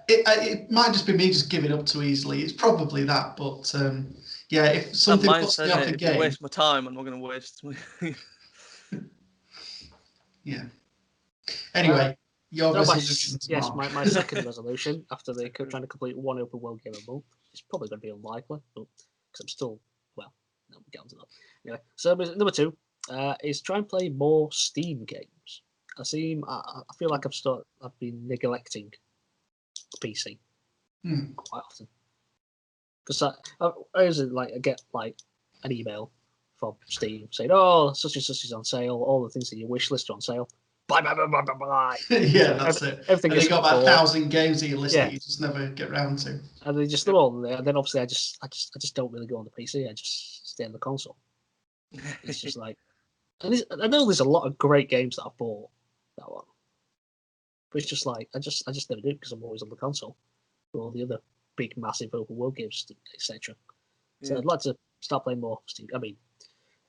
It might just be me just giving up too easily. It's probably that, but yeah, if something puts me off a game, waste my time, I'm not going to waste. Yeah. Anyway, your resolutions. Yes, my second resolution after trying to complete 1 open world game a month is probably going to be unlikely, but because I'm still no, we'll get on to that. Anyway, so number 2 is try and play more Steam games. I feel like I've been neglecting PC quite often. Because I usually I get an email from Steam saying, "Oh, such and such is on sale. All the things in your wish list are on sale." Buy. Yeah, that's it. Everything. And they got about 1,000 games that you list that you just never get round to. And they just they're all there. And then obviously I just don't really go on the PC. I just stay on the console. It's just and I know there's a lot of great games that I've bought that one, but it's just I just never do because I'm always on the console for all the other big, massive open world games, etc. So I'd like to start playing more Steam. I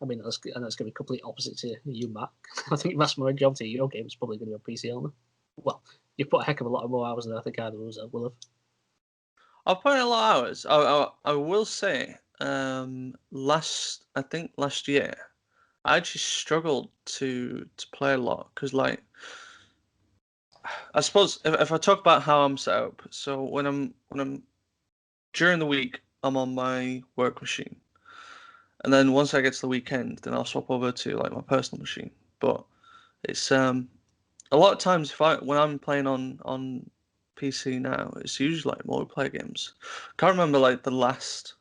know it's going to be completely opposite to you, Matt. I think vast majority of your game is probably going to be on PC only. Well, you've put a heck of a lot more hours than I think either of us will have. I've put in a lot of hours. I will say, last year, I actually struggled to play a lot because, I suppose if I talk about how I'm set up, so when I'm during the week, I'm on my work machine, and then once I get to the weekend, then I'll swap over to my personal machine. But it's a lot of times when I'm playing on PC now, it's usually multiplayer games. Can't remember the last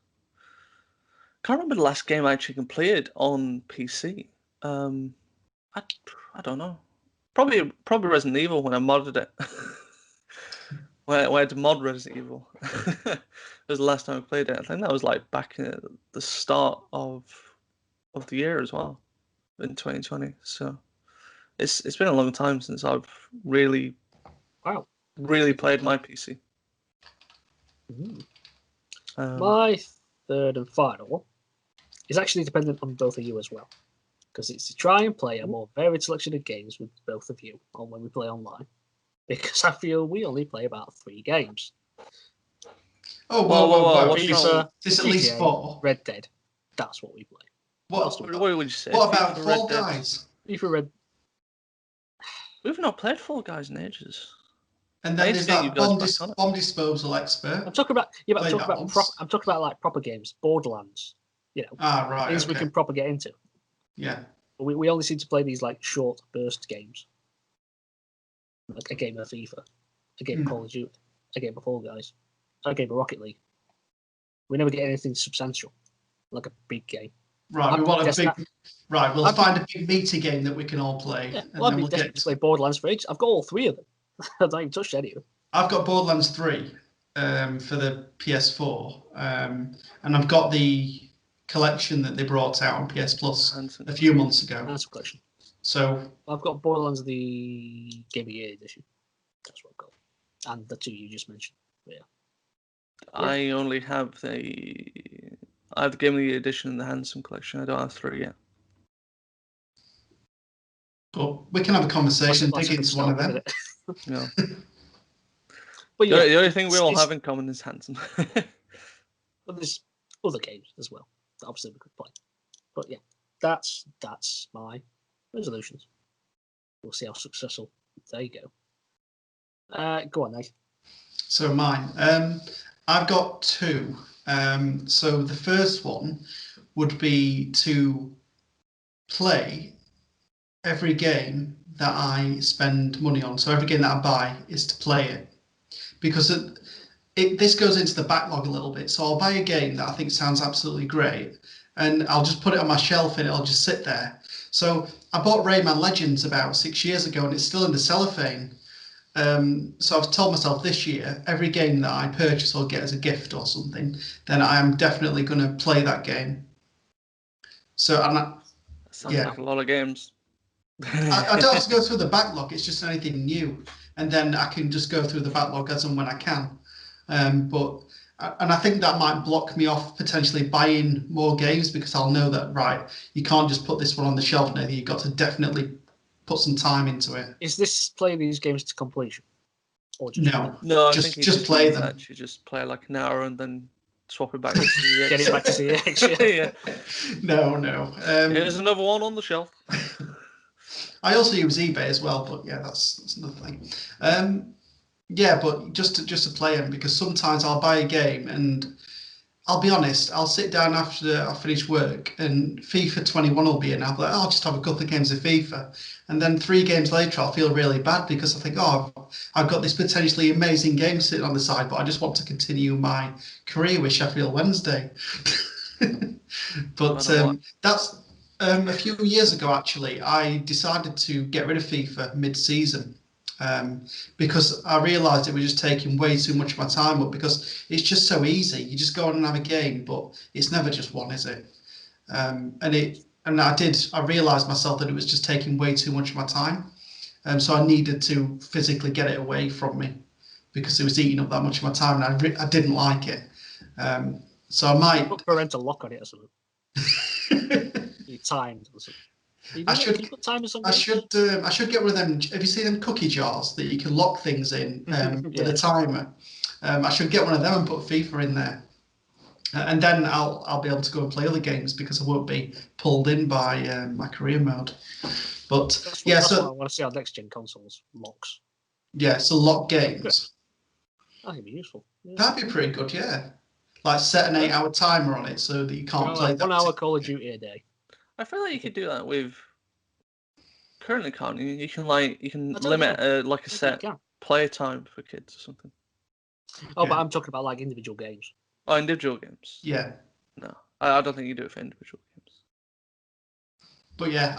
game I actually completed on PC. I don't know. Probably Resident Evil when I modded it. when I had to mod Resident Evil. It was the last time I played it. I think that was back in the start of the year as well, in 2020. So it's been a long time since I've really played my PC. My third and final is actually dependent on both of you as well, because it's to try and play a more varied selection of games with both of you on when we play online, because I feel we only play about 3 games. Oh, whoa. FIFA, There's at least 4. Red Dead. That's what we play. What would you say? What about Fall Guys? FIFA Red. We've not played Fall Guys in ages. And then there's that bomb disposal expert. I'm talking about I'm talking about proper games, Borderlands. Right. Things we can proper get into. Yeah. But we only seem to play these short burst games. Like a game of FIFA, a game of Call of Duty, a game of Fall Guys, a game of Rocket League. We never get anything substantial, like a big game. Right, we want a big. Right, we'll find a big meaty game that we can all play. Yeah, I've been desperate to play Borderlands for ages. I've got all 3 of them. I don't even touch any of them. I've got Borderlands 3 for the PS4, and I've got the collection that they brought out on PS Plus a few months ago. That's a collection. So I've got Borderlands the Game of the Year edition. That's what I've got, and the 2 you just mentioned. Yeah. I only have the Game of the Year edition and the Handsome collection. I don't have 3 yet. But we can have a conversation, dig into one of them. Yeah. But the only thing we all have in common is Handsome. But there's other games as well that obviously we could play. But yeah, that's my resolutions. We'll see how successful they go. Go on, Nate. So mine. I've got 2. So the first one would be to play every game that I spend money on. So every game that I buy is to play it. Because this goes into the backlog a little bit. So I'll buy a game that I think sounds absolutely great, and I'll just put it on my shelf and it'll just sit there. So I bought Rayman Legends about 6 years ago, and it's still in the cellophane. So I've told myself this year, every game that I purchase or get as a gift or something, then I am definitely going to play that game. So sounds like a lot of games. I don't have to go through the backlog. It's just anything new, and then I can just go through the backlog as and when I can. And I think that might block me off potentially buying more games, because I'll know that you can't just put this one on the shelf now. You've got to definitely put some time into it. Is this playing these games to completion? Or No, I think just play them. Actually, just play an hour and then swap it back to CEX. Get it back to CEX. Yeah. No. Here's another one on the shelf. I also use eBay as well, but yeah, that's another thing. Yeah, but just to play them, because sometimes I'll buy a game and I'll be honest, I'll sit down after I finish work and FIFA 21 will be in. I'll be like, oh, I'll just have a couple of games of FIFA. And then 3 games later, I'll feel really bad because I think, oh, I've got this potentially amazing game sitting on the side, but I just want to continue my career with Sheffield Wednesday. But that's a few years ago, actually, I decided to get rid of FIFA mid-season. Because I realised it was just taking way too much of my time up because it's just so easy. You just go on and have a game, but it's never just one, is it? And I realised myself that it was just taking way too much of my time. So I needed to physically get it away from me because it was eating up that much of my time, and I didn't like it. So I might put parental lock on it or something. You timed or something. I should get one of them. Have you seen them cookie jars that you can lock things in with a timer? I should get one of them and put FIFA in there, and then I'll be able to go and play other games because I won't be pulled in by my career mode. But that's what I want to see on next gen consoles locks. Yeah, so lock games. That'd be useful. Yeah. That'd be pretty good. Yeah, like set an 8-hour timer on it so that you can't play 1 hour Call of Duty a day. I feel like you could do that with. Currently, can't you? You can limit a set play time for kids or something. Oh, but I'm talking about like individual games. Oh, individual games. Yeah. No, I don't think you do it for individual games. But yeah,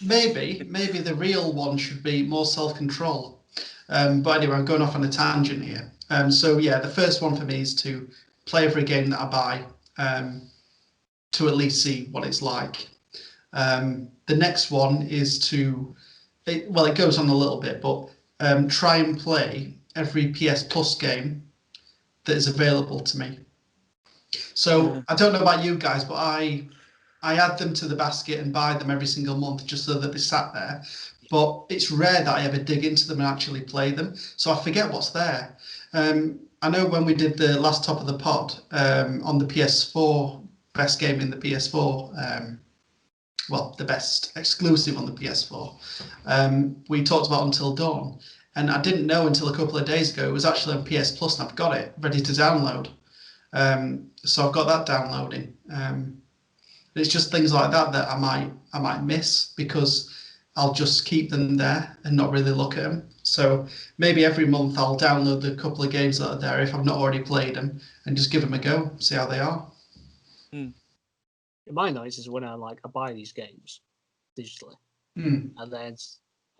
maybe the real one should be more self-control. But anyway, I'm going off on a tangent here. So yeah, the first one for me is to play every game that I buy. To at least see what it's like. The next one is it goes on a little bit, but try and play every PS Plus game that is available to me. So I don't know about you guys, but I add them to the basket and buy them every single month just so that they sat there. But it's rare that I ever dig into them and actually play them, so I forget what's there. I know when we did the last top of the pod on the PS4. Best game in the PS4, the best exclusive on the PS4. We talked about Until Dawn, and I didn't know until a couple of days ago it was actually on PS Plus, and I've got it ready to download. So I've got that downloading. It's just things like that I might miss because I'll just keep them there and not really look at them. So maybe every month I'll download the couple of games that are there if I've not already played them and just give them a go, see how they are. In my noise is when I buy these games digitally, and then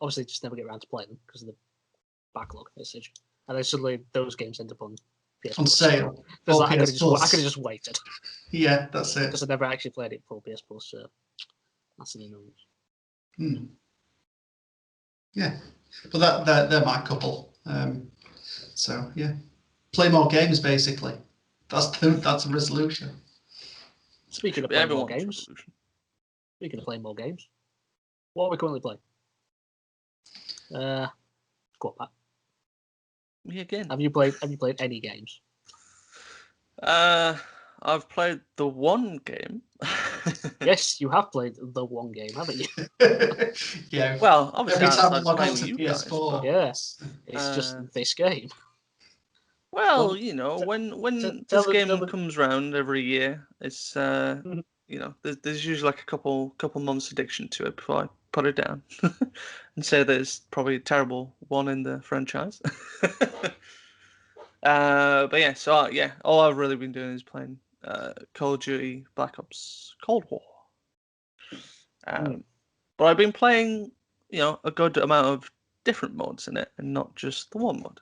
obviously just never get around to playing them because of the backlog message, and then suddenly those games end up on PS on Plus. sale. I could have just waited. Yeah, that's it. Because I never actually played it for PS Plus, so that's an annoyance. Yeah, but they're my couple. So yeah, play more games basically. That's the resolution. Speaking of playing more games, what are we currently playing? Go on, Pat. Me again. Have you played any games? I've played the one game. Yes, you have played the one game, haven't you? Yeah. Well, obviously, every time I log playing on to with PS4. Guys, yes, it's just this game. Well, when this game comes round every year, it's there's usually like a couple months addiction to it before I put it down and say that it's probably a terrible one in the franchise. But yeah, so all I've really been doing is playing Call of Duty Black Ops Cold War. But I've been playing, a good amount of different modes in it, and not just the one mod.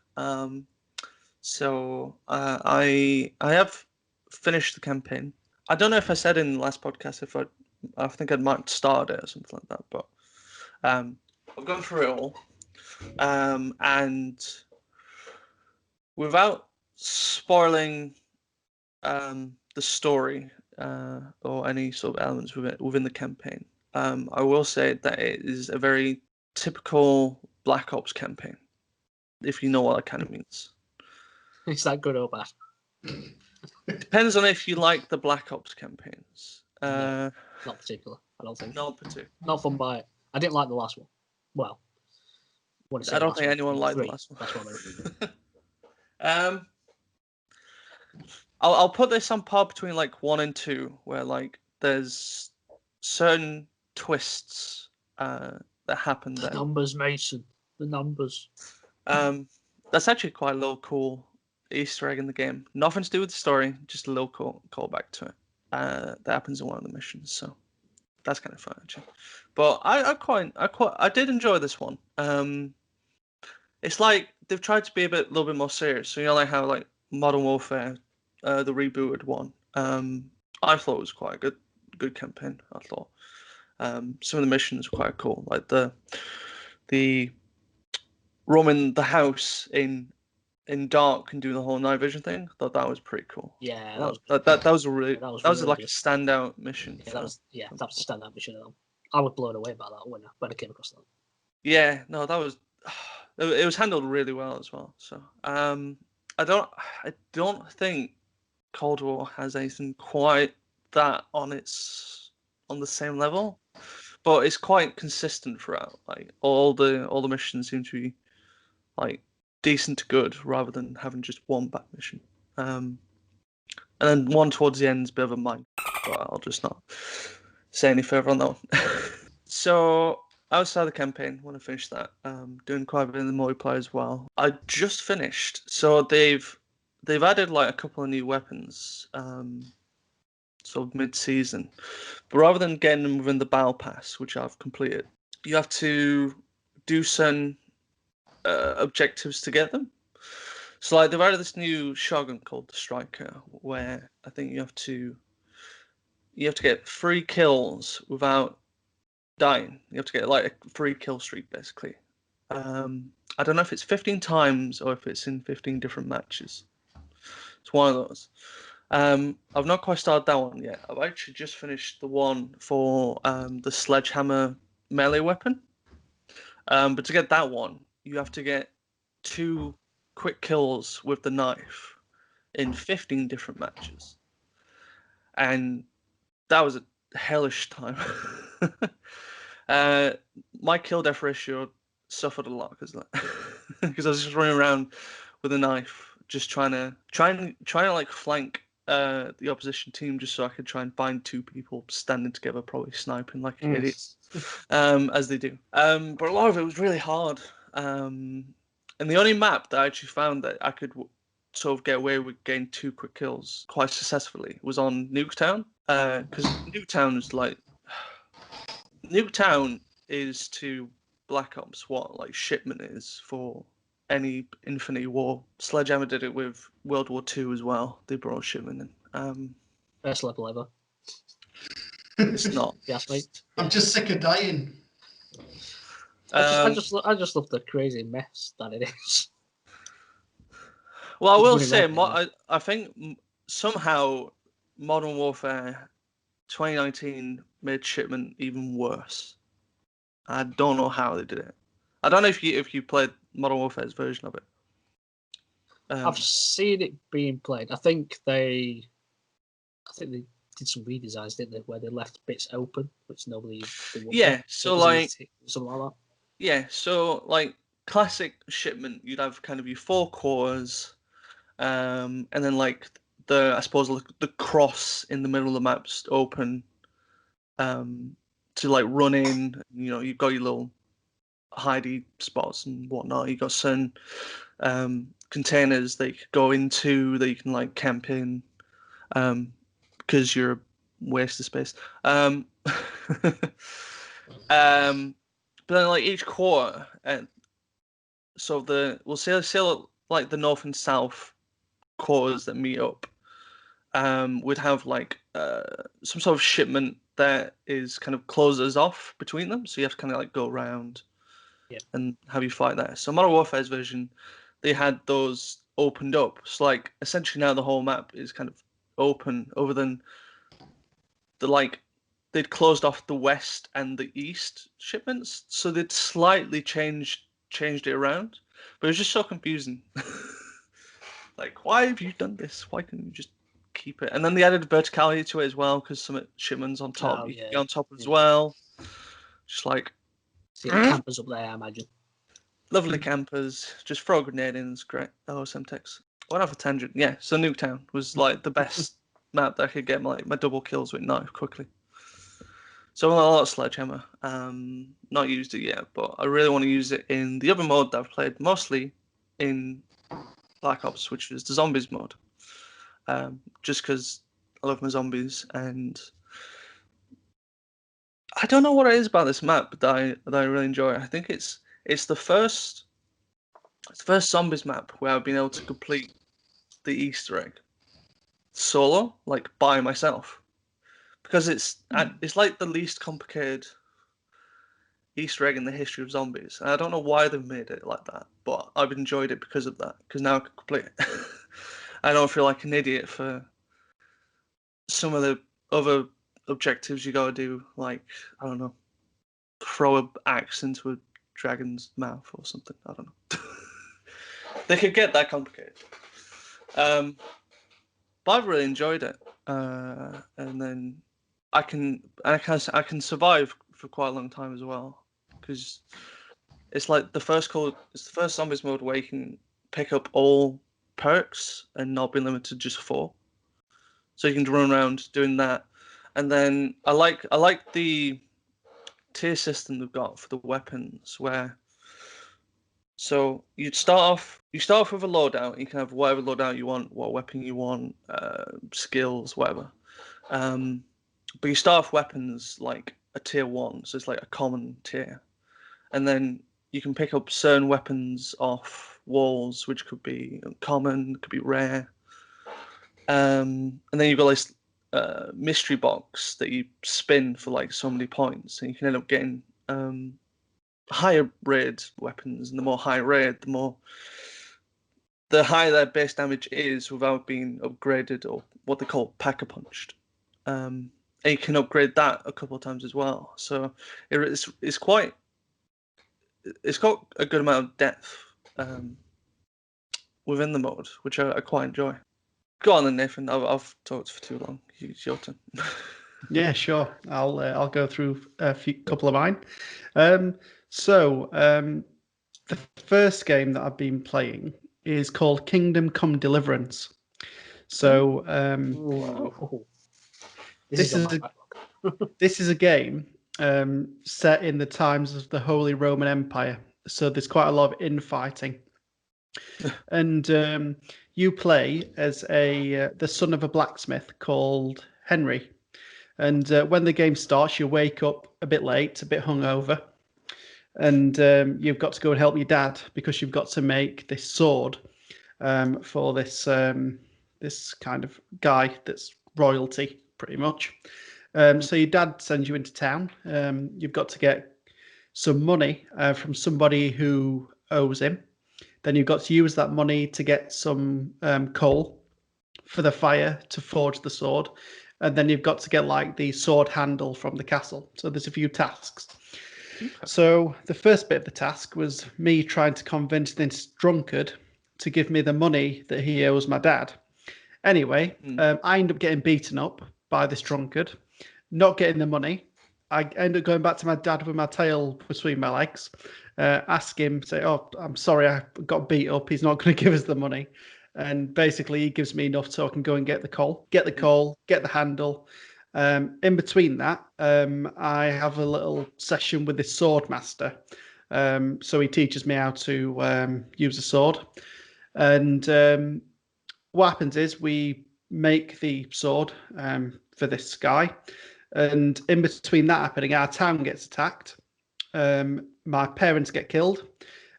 So I have finished the campaign. I don't know if I said in the last podcast I think I might start it or something like that, but I've gone through it all, and without spoiling the story or any sort of elements within the campaign, I will say that it is a very typical Black Ops campaign, if you know what that kind of means. Is that good or bad? Depends on if you like the Black Ops campaigns. No, not particular. I don't think. Not particular. Not fun by it. I didn't like the last one. Well, I don't think anyone liked the last one. That's what I mean. I'll put this on par between like 1 and 2, where like there's certain twists that happen there. The numbers, Mason. The numbers. That's actually quite a little cool Easter egg in the game. Nothing to do with the story, just a little callback to it. That happens in one of the missions, so that's kind of fun actually. But I did enjoy this one. It's like they've tried to be a little bit more serious. So like how like Modern Warfare, the rebooted one. I thought it was quite a good campaign. I thought some of the missions were quite cool, like the roaming the house in dark and doing the whole night vision thing. I thought that was pretty cool. Yeah, that was a really that was really like a standout mission. Yeah, that was a standout mission. I was blown away by that when I came across that. Yeah, no, that was it was handled really well as well. So I don't think Cold War has anything quite that on the same level, but it's quite consistent throughout. Like all the missions seem to be like decent to good rather than having just one bad mission. And then one towards the end is a bit of a mine, but I'll just not say any further on that one. So outside the campaign, when I finished that, doing quite a bit in the multiplayer as well. I just finished, so they've added like a couple of new weapons, sort of mid-season. But rather than getting them within the battle pass, which I've completed, you have to do certain objectives to get them. So like they've added this new shotgun called the Striker, where I think you have to get 3 kills without dying. You have to get like a 3 kill streak basically. I don't know if it's 15 times or if it's in 15 different matches. It's one of those. I've not quite started that one yet. I've actually just finished the one for the sledgehammer melee weapon. But to get that one, you have to get 2 quick kills with the knife in 15 different matches. And that was a hellish time. My kill death ratio suffered a lot because I was just running around with a knife, just trying to like flank the opposition team, just so I could try and find 2 people standing together, probably sniping like idiots, as they do. But a lot of it was really hard. And the only map that I actually found that I could sort of get away with getting 2 quick kills quite successfully was on Nuketown. Because Nuketown is to Black Ops what like Shipment is for any Infinity War. Sledgehammer did it with World War II as well. They brought Shipment in. Best level ever. It's not. Yes, mate. I'm just sick of dying. I just love the crazy mess that it is. Well, I will say, I think somehow Modern Warfare 2019 made Shipment even worse. I don't know how they did it. I don't know if you played Modern Warfare's version of it. I've seen it being played. I think they did some redesigns, didn't they, where they left bits open, which nobody. Yeah, so like something like that. Yeah, so like classic Shipment, you'd have kind of your 4 cores, and then like I suppose the cross in the middle of the map's open, to like run in. You know, you've got your little hidey spots and whatnot. You've got certain containers that you could go into that you can like camp in, because you're a waste of space. But then like each quarter, so we'll say like the north and south quarters that meet up, would have like some sort of shipment that is kind of closes off between them. So you have to kind of like go around and have you fight there. So Modern Warfare's version, they had those opened up. So like essentially now the whole map is kind of open, other than they'd closed off the west and the east shipments, so they'd slightly changed it around, but it was just so confusing. Like, why have you done this? Why can't you just keep it? And then they added verticality to it as well, because some shipments on top, you can get on top as well. Just like campers up there, I imagine. Lovely campers. Just throw a grenade in. It's great. Oh, Semtex. Went off a tangent. Yeah, so Nuketown was like the best map that I could get my double kills with knife quickly. So a lot of Sledgehammer. Not used it yet, but I really want to use it in the other mode that I've played mostly in Black Ops, which is the zombies mode. Just because I love my zombies, and I don't know what it is about this map that I really enjoy. I think it's the first zombies map where I've been able to complete the Easter egg solo, like by myself, because it's like the least complicated Easter egg in the history of zombies. And I don't know why they've made it like that, but I've enjoyed it because of that. Because now I can complete it. I don't feel like an idiot for some of the other objectives you gotta do, like, I don't know, throw an axe into a dragon's mouth or something. I don't know. They could get that complicated. But I've really enjoyed it, and then I can survive for quite a long time as well, because it's like the first zombies mode where you can pick up all perks and not be limited to just 4. So you can run around doing that, and then I like the tier system they've got for the weapons, where so you start off with a loadout. You can have whatever loadout you want, what weapon you want, skills, whatever. But you start off weapons like a tier 1, so it's like a common tier, and then you can pick up certain weapons off walls, which could be common, could be rare. And then you've got this mystery box that you spin for like so many points, and you can end up getting higher rated weapons. And the more high rated, the higher their base damage is without being upgraded, or what they call pack-a-punched. And you can upgrade that a couple of times as well. So it's got a good amount of depth within the mode, which I quite enjoy. Go on then, Nathan. I've talked for too long. It's your turn. Yeah, sure. I'll go through a couple of mine. The first game that I've been playing is called Kingdom Come Deliverance. So this is a game set in the times of the Holy Roman Empire. So there's quite a lot of infighting. And you play as the son of a blacksmith called Henry. And when the game starts, you wake up a bit late, a bit hungover, and you've got to go and help your dad because you've got to make this sword for this kind of guy that's royalty, pretty much. So your dad sends you into town. You've got to get some money from somebody who owes him. Then you've got to use that money to get some coal for the fire to forge the sword. And then you've got to get like the sword handle from the castle. So there's a few tasks. Okay. So the first bit of the task was me trying to convince this drunkard to give me the money that he owes my dad. Anyway, I end up getting beaten up by this drunkard, not getting the money. I end up going back to my dad with my tail between my legs, ask him, say, "Oh, I'm sorry, I got beat up. He's not going to give us the money." And basically, he gives me enough so I can go and get the coal, get the handle. In between that, I have a little session with this sword master. So he teaches me how to use a sword. And what happens is we make the sword for this guy. And in between that happening, our town gets attacked. My parents get killed.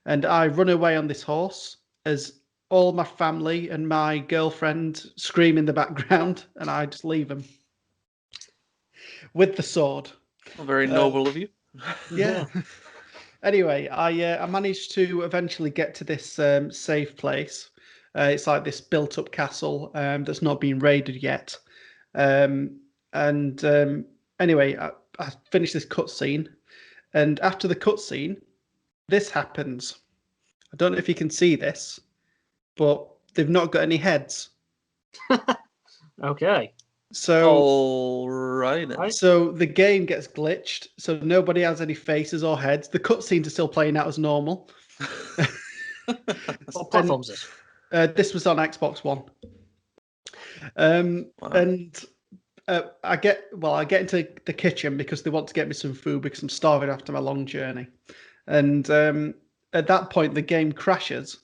And I run away on this horse as all my family and my girlfriend scream in the background, and I just leave them with the sword. Well, very noble of you. Yeah. Anyway, I managed to eventually get to this safe place. It's like this built-up castle that's not been raided yet. Anyway, I finished this cutscene, and after the cutscene, this happens. I don't know if you can see this, but they've not got any heads. Okay. So, all right. So the game gets glitched, so nobody has any faces or heads. The cutscenes are still playing out as normal. What platforms is? This was on Xbox One. Wow. And I get into the kitchen because they want to get me some food because I'm starving after my long journey. And at that point, the game crashes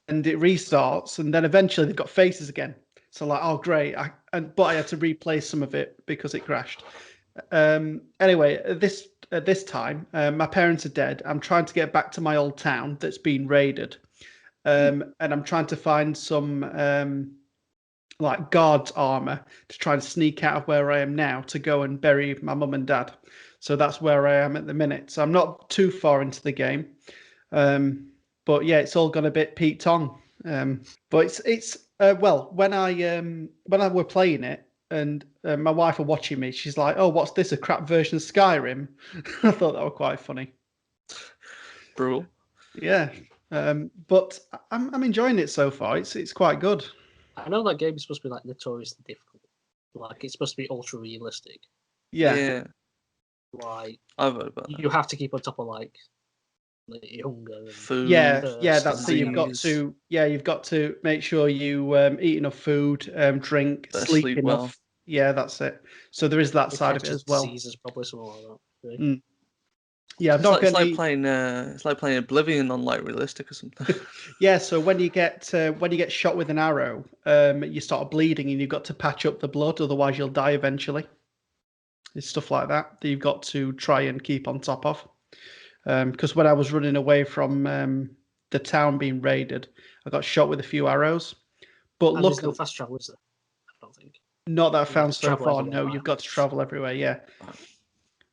and it restarts, and then eventually they've got faces again. So like, oh great! But I had to replay some of it because it crashed. Anyway, at this time, my parents are dead. I'm trying to get back to my old town that's been raided, and I'm trying to find some like guards armor to try and sneak out of where I am now to go and bury my mum and dad. So that's where I am at the minute. So I'm not too far into the game, but yeah, it's all gone a bit peaked on. But it's well, when I were playing it and my wife were watching me, she's like, "Oh, what's this? A crap version of Skyrim?" I thought that was quite funny. Brutal. Yeah, but I'm enjoying it so far. It's quite good. I know that game is supposed to be like notoriously difficult. Like it's supposed to be ultra realistic. Yeah. Like I've heard about that. You have to keep on top of like your hunger and food. Yeah, that's so you've got to make sure you eat enough food, drink, sleep enough. Well. Yeah, that's it. So there is that side of it as well. Diseases, probably something like that. Really. Mm. Yeah, it's like playing Oblivion on like realistic or something. Yeah, so when you get shot with an arrow, you start bleeding and you've got to patch up the blood, otherwise you'll die eventually. It's stuff like that you've got to try and keep on top of. Because when I was running away from the town being raided, I got shot with a few arrows. But look, there's no fast travel, is there? I don't think. Not that I found so far. No, you've got to travel everywhere. Yeah,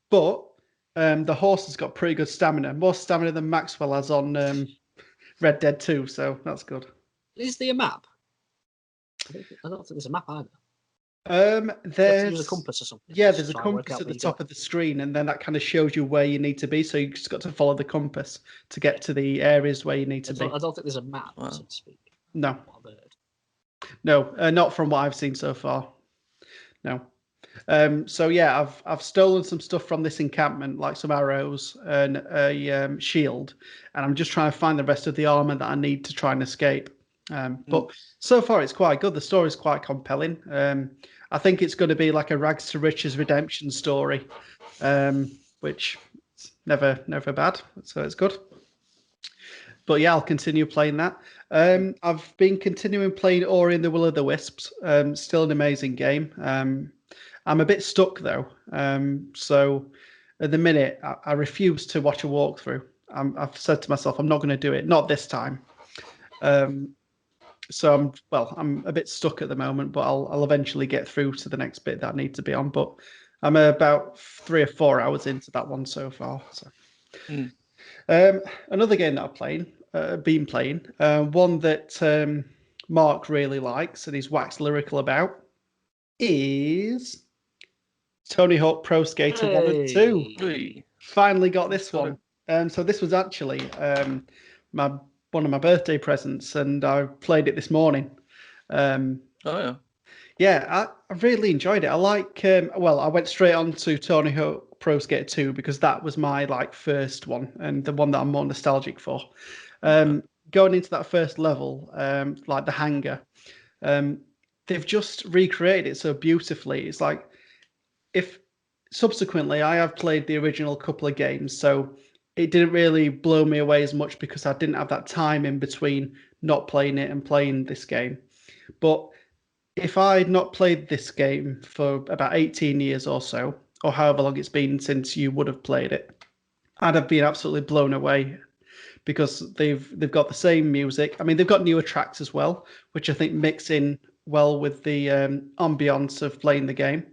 but the horse has got pretty good stamina, more stamina than Maxwell has on Red Dead 2. So that's good. Is there a map? I don't think there's a map either. There's a compass or something. Yeah, there's a compass at the top of the screen, and then that kind of shows you where you need to be. So you just got to follow the compass to get to the areas where you need to be. I don't think there's a map, so to speak. No, not from what I've seen so far. No. So yeah, I've stolen some stuff from this encampment, like some arrows and a shield, and I'm just trying to find the rest of the armor that I need to try and escape. But so far it's quite good. The story's quite compelling. I think it's going to be like a rags to riches redemption story, which is never bad. So it's good. But yeah, I'll continue playing that. I've been continuing playing Ori and the Will of the Wisps. Still an amazing game. I'm a bit stuck though. So at the minute, I refuse to watch a walkthrough. I've said to myself, I'm not going to do it. Not this time. So I'm a bit stuck at the moment, but I'll eventually get through to the next bit that I need to be on. But I'm about 3 or 4 hours into that one so far. So another game that I've been playing, one that Mark really likes and he's waxed lyrical about, is Tony Hawk Pro Skater 1 and 2. Finally got this one. So this was actually one of my birthday presents, and I played it this morning. Yeah, I really enjoyed it. I like. I went straight on to Tony Hawk Pro Skater 2 because that was my first one and the one that I'm more nostalgic for. Going into that first level, like the hangar, they've just recreated it so beautifully. It's like if subsequently I have played the original couple of games, so it didn't really blow me away as much because I didn't have that time in between not playing it and playing this game. But if I'd not played this game for about 18 years or so, or however long it's been since you would have played it, I'd have been absolutely blown away because they've got the same music. I mean, they've got newer tracks as well, which I think mix in well with the ambience of playing the game.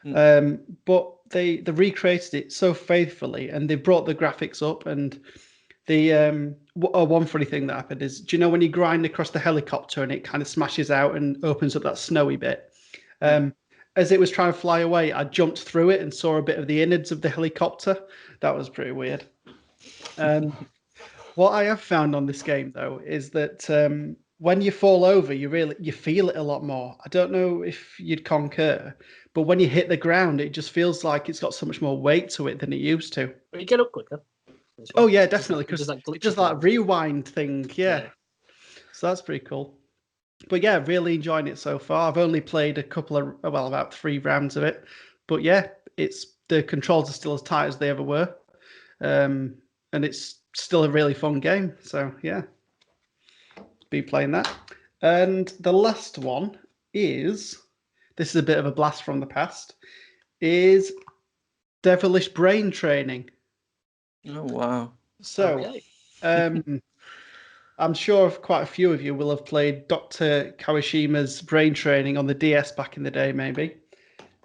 But they recreated it so faithfully, and they brought the graphics up. And the one funny thing that happened is, do you know when you grind across the helicopter and it kind of smashes out and opens up that snowy bit? As it was trying to fly away, I jumped through it and saw a bit of the innards of the helicopter. That was pretty weird. What I have found on this game though is that when you fall over, you feel it a lot more. I don't know if you'd concur, but when you hit the ground, it just feels like it's got so much more weight to it than it used to. But you get up quicker. Oh yeah, definitely, because it does that rewind thing. Yeah. So that's pretty cool. But yeah, really enjoying it so far. I've only played about 3 rounds of it. But yeah, the controls are still as tight as they ever were. And it's still a really fun game. So yeah, be playing that. And the last one this is a bit of a blast from the past, is Devilish Brain Training. Oh, wow. So, okay. I'm sure quite a few of you will have played Dr. Kawashima's Brain Training on the DS back in the day, maybe.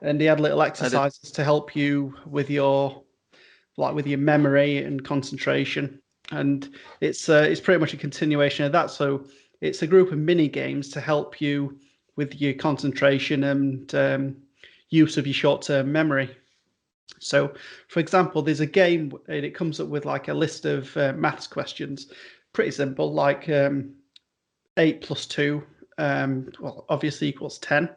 And he had little exercises to help you with your memory and concentration. And it's pretty much a continuation of that. So it's a group of mini games to help you with your concentration and use of your short-term memory. So, for example, there's a game and it comes up with like a list of maths questions. Pretty simple, like 8 plus 2, obviously equals 10.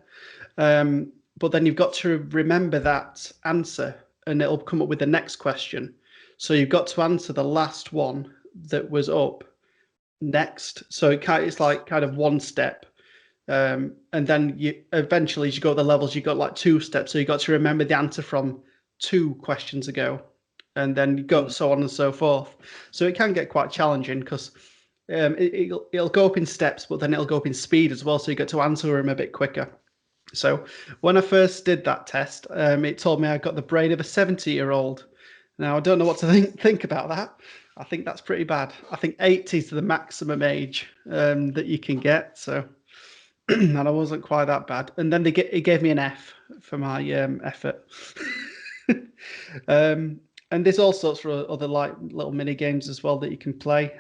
But then you've got to remember that answer and it'll come up with the next question. So you've got to answer the last one that was up next. So it's like kind of one step. And then eventually as you go up the levels, you've got like 2 steps. So you've got to remember the answer from 2 questions ago. And then you go so on and so forth. So it can get quite challenging because it'll go up in steps, but then it'll go up in speed as well. So you get to answer them a bit quicker. So when I first did that test, it told me I got the brain of a 70-year-old. Now, I don't know what to think about that. I think that's pretty bad. I think 80 is the maximum age that you can get. So, and I wasn't quite that bad. And then it gave me an F for my effort. And there's all sorts of other like little mini games as well that you can play.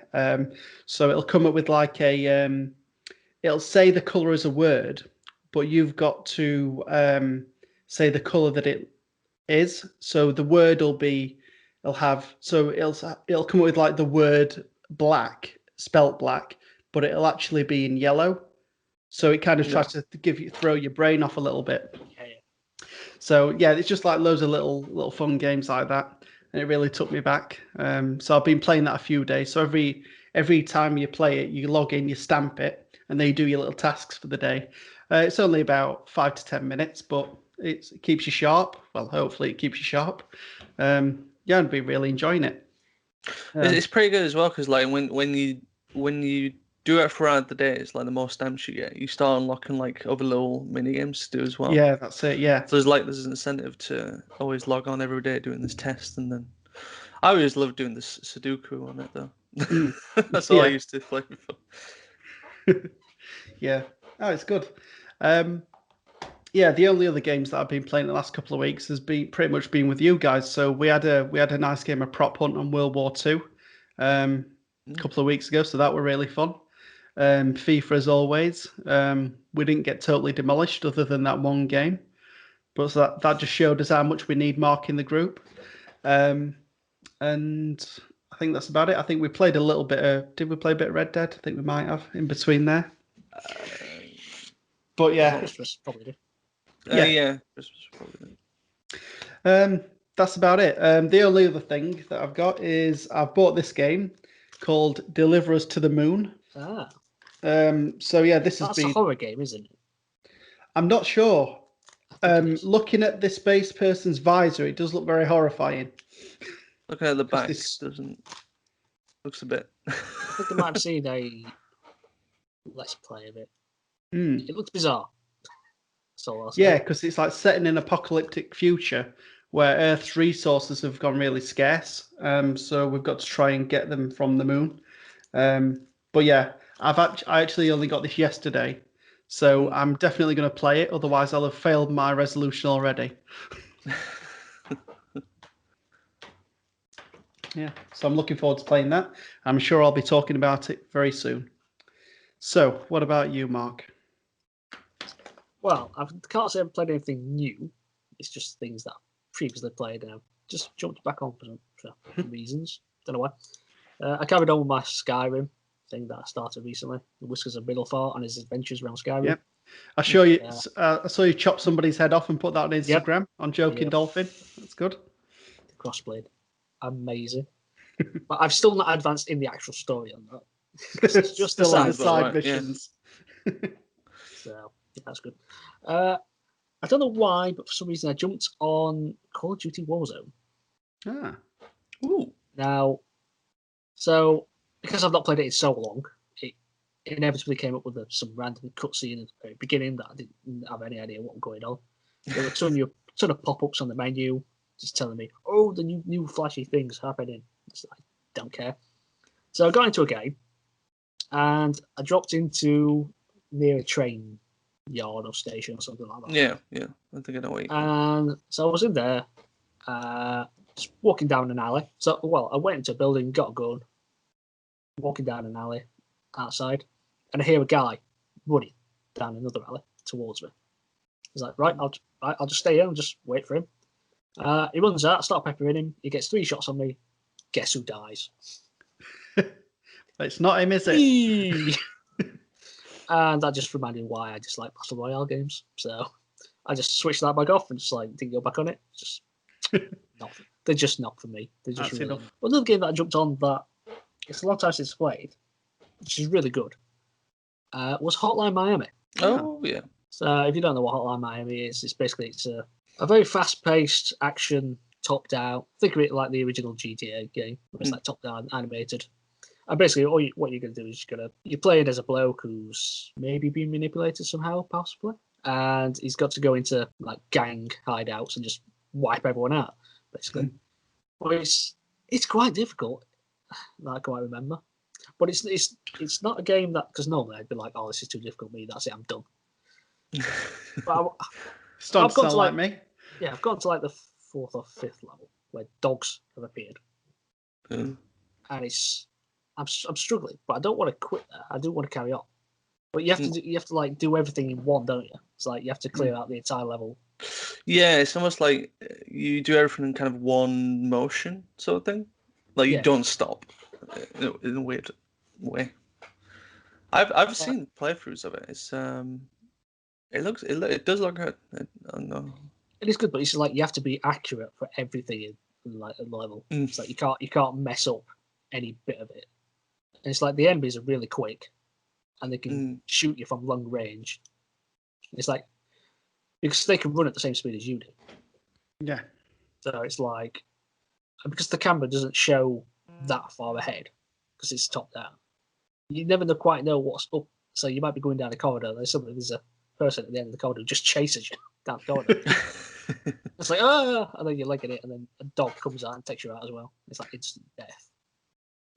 So it'll come up with like it'll say the color as a word, but you've got to say the color that it is. So the word it'll come up with like the word black, spelt black, but it'll actually be in yellow. So it kind of tries to throw your brain off a little bit. So yeah, it's just like loads of little fun games like that, and it really took me back. So I've been playing that a few days. So every time you play it, you log in, you stamp it, and then you do your little tasks for the day. It's only about 5 to 10 minutes, but it keeps you sharp. Well, hopefully it keeps you sharp. Yeah, I'd be really enjoying it. It's pretty good as well because like when you do it throughout the day, it's like the more stamps you get, you start unlocking like other little mini games to do as well. Yeah, that's it. Yeah. So there's an incentive to always log on every day doing this test, and then I always loved doing this Sudoku on it though. That's all I used to play before. Yeah. Oh, it's good. Yeah, the only other games that I've been playing the last couple of weeks has been pretty much been with you guys. So we had a nice game of Prop Hunt on World War II a couple of weeks ago, so that were really fun. FIFA as always. We didn't get totally demolished other than that one game, but so that just showed us how much we need Mark in the group. And I think that's about it. I think we played a little bit of. Did we play a bit of Red Dead? I think we might have in between there. But yeah, Christmas probably did. Yeah, Christmas probably did. That's about it. The only other thing that I've got is I've bought this game called Deliverance to the Moon. Ah. So yeah, that's a horror game, isn't it? I'm not sure. Looking at this space person's visor, it does look very horrifying. Looking at the back, looks a bit. I think I might have seen a let's play of it. It looks bizarre. Yeah, because it's like set in an apocalyptic future where Earth's resources have gone really scarce. So we've got to try and get them from the moon. But yeah, I actually only got this yesterday, so I'm definitely going to play it. Otherwise, I'll have failed my resolution already. Yeah, so I'm looking forward to playing that. I'm sure I'll be talking about it very soon. So, what about you, Mark? Well, I can't say I've played anything new. It's just things that I've previously played and I've just jumped back on for reasons. Don't know why. I carried on with my Skyrim thing that I started recently. The Whiskers of Biddlefort and his adventures around Skyrim. Yep. I saw you chop somebody's head off and put that on Instagram on Joking Dolphin. That's good. The Crossblade. Amazing. But I've still not advanced in the actual story on that. It's just still on the sounds about side right, missions. So yeah, that's good. I don't know why, but for some reason I jumped on Call of Duty Warzone. Ah. Ooh. Now, so because I've not played it in so long, it inevitably came up with some random cutscene at the very beginning that I didn't have any idea what was going on. There were a ton of pop-ups on the menu just telling me, "Oh, the new flashy things happening." So I don't care. So I got into a game, and I dropped into near a train yard or station or something like that. Yeah. I think I know what you And so I was in there, just walking down an alley. So, well, I went into a building, got a gun, walking down an alley outside, and I hear a guy running down another alley towards me. He's like, right, I'll just stay here and just wait for him. He runs out, I start peppering him. He gets 3 shots on me. Guess who dies? It's not him, is it? And that just reminded me why I dislike Battle Royale games. So I just switched that back off and just didn't go back on it. Just they're just not for me. They're just really. Another game that I jumped on that it's a long time since I played, which is really good, was Hotline Miami. Oh yeah. So if you don't know what Hotline Miami is, it's a very fast-paced action top-down. Think of it like the original GTA game. It's like top-down animated. And basically, what you're going to do is you're playing as a bloke who's maybe been manipulated somehow, possibly, and he's got to go into like gang hideouts and just wipe everyone out, basically. But it's quite difficult. That I quite remember. But it's not a game that, because normally I'd be like, oh, this is too difficult for me. That's it, I'm done. But I've got to like me. Yeah, I've got to like the 4th or 5th level where dogs have appeared, and I'm struggling, but I don't want to quit there. I do want to carry on, but you have to like do everything in one, don't you? It's like you have to clear out the entire level. Yeah, it's almost like you do everything in kind of one motion sort of thing. Like you don't stop in a weird way. I've seen playthroughs of it. It's it does look good. I don't know. It is good, but it's like you have to be accurate for everything in like a level. It's like you can't mess up any bit of it. And it's like the enemies are really quick, and they can shoot you from long range. It's like because they can run at the same speed as you do. Yeah. So it's like because the camera doesn't show that far ahead because it's top down. You never quite know what's up. So you might be going down a corridor. There's a person at the end of the corridor who just chases you down the corridor. It's like and then you're legging it, and then a dog comes out and takes you out as well. It's like instant death.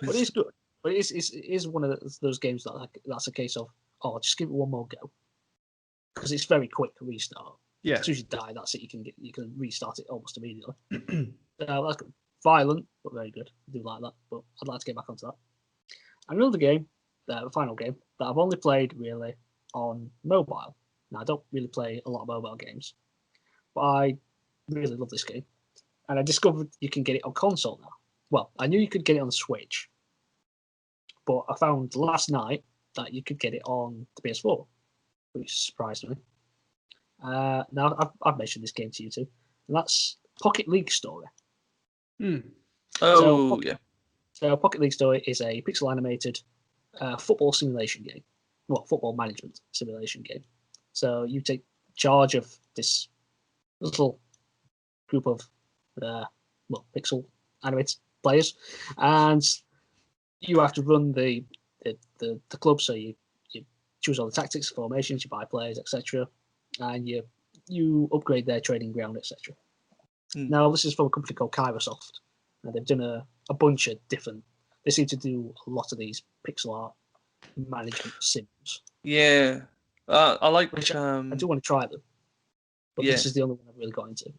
But it's good. But it is one of those games that's a case of just give it one more go because it's very quick to restart. Yeah. As soon as you die, that's it. You can restart it almost immediately. That's good. Violent, but very good. I do like that. But I'd like to get back onto that. Another game, the final game that I've only played really on mobile. Now I don't really play a lot of mobile games, but I really love this game, and I discovered you can get it on console now. Well, I knew you could get it on Switch, but I found last night that you could get it on the PS4, which surprised me. Now I've mentioned this game to you too, and that's Pocket League Story. Oh, So Pocket League Story is a pixel animated football simulation game. Well, football management simulation game. So you take charge of this little group of pixel animated players, and you have to run the club. So you choose all the tactics, formations, you buy players, etc., and you upgrade their training ground, etc. Now this is from a company called Kairosoft. And they've done a bunch of different. They seem to do a lot of these pixel art management sims. Yeah, I like. Which I do want to try them, but this is the only one I've really got into.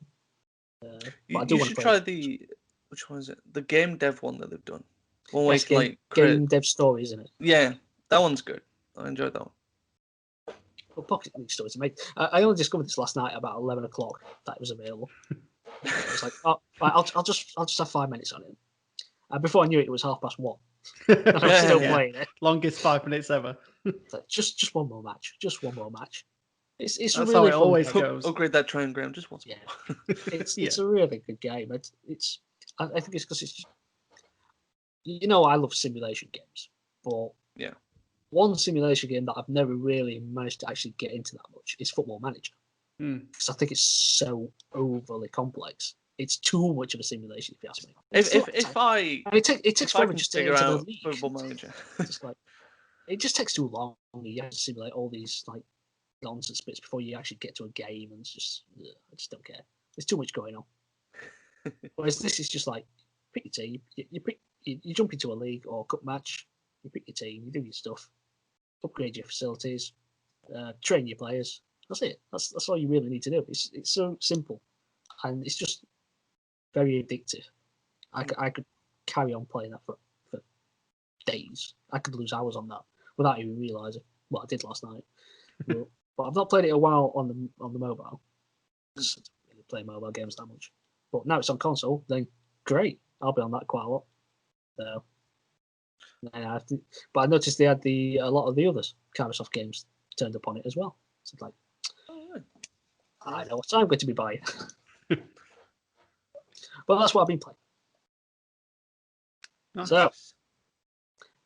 You should try which one is it? The game dev one that they've done. One way to like game dev story, isn't it? Yeah, that one's good. I enjoyed that one. Well, Pocket League Story, mate. I only discovered this last night about 11 o'clock that it was available. I was like, I'll just have 5 minutes on it. Before I knew it, it was 1:30. I'm still playing it. Longest 5 minutes ever. So just one more match. Just one more match. It's That's really how it fun always game. goes. Upgrade that training ground just once more. It's a really good game. I think it's because it's I love simulation games, but Yeah. One simulation game that I've never really managed to actually get into that much is Football Manager. Because I think it's so overly complex. It's too much of a simulation, if you ask me. It takes forever just to get into the league. Football Manager. Just like, it just takes too long. You have to simulate all these like nonsense bits before you actually get to a game, and it's just I just don't care. There's too much going on. Whereas this is just like pick your team, you jump into a league or a cup match, you pick your team, you do your stuff, upgrade your facilities, train your players. That's it. That's all you really need to do. It's so simple, and it's just very addictive. I could carry on playing that for days. I could lose hours on that without even realising what I did last night. But I've not played it a while on the mobile. I don't really play mobile games that much. But now it's on console, then great. I'll be on that quite a lot. So, but I noticed they had a lot of the other Microsoft games turned up on it as well. So it's like, I know what I'm going to be buying. But that's what I've been playing. Nice. So,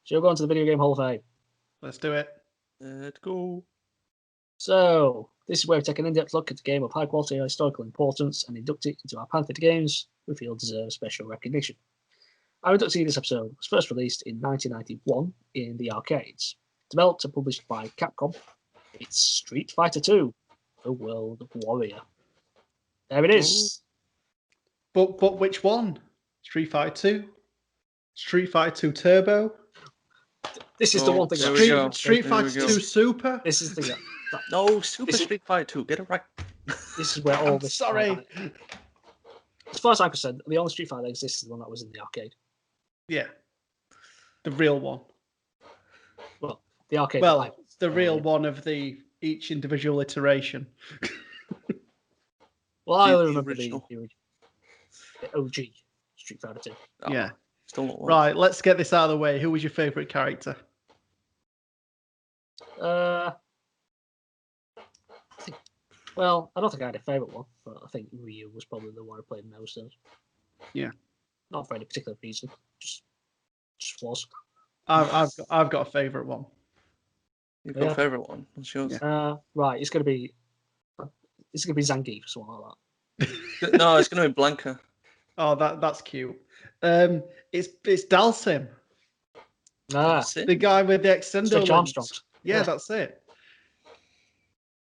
shall we go on to the Video Game Hall of Fame? Let's do it. Let's go. So, this is where we take an in-depth look at a game of high-quality historical importance and induct it into our Panther games we feel deserve special recognition. Our inductee in this episode was first released in 1991 in the arcades. Developed and published by Capcom, it's Street Fighter II, The World Warrior. There it is. But which one? Street Fighter 2? Street Fighter 2 Turbo? This is the one thing. Street Fighter 2 Super? This is the No, Street Fighter 2. Get it right. This is where all this. Sorry. As far as I'm concerned, the only Street Fighter that exists is the one that was in the arcade. Yeah. The real one. Well, the arcade. Well, the real one of each individual iteration. Well, I only remember the OG Street Fighter 2. Oh, yeah. Still not one. Right, let's get this out of the way. Who was your favourite character? I don't think I had a favourite one, but I think Ryu was probably the one I played most of. Yeah. Not for any particular reason, just was. I've got a favourite one. You've got a favourite one? What's yours? Right, it's gonna be Zangief or something like that. No, it's gonna be Blanca. Oh, that's cute. It's Dalsim. The guy with the extendo lens. Yeah, that's it.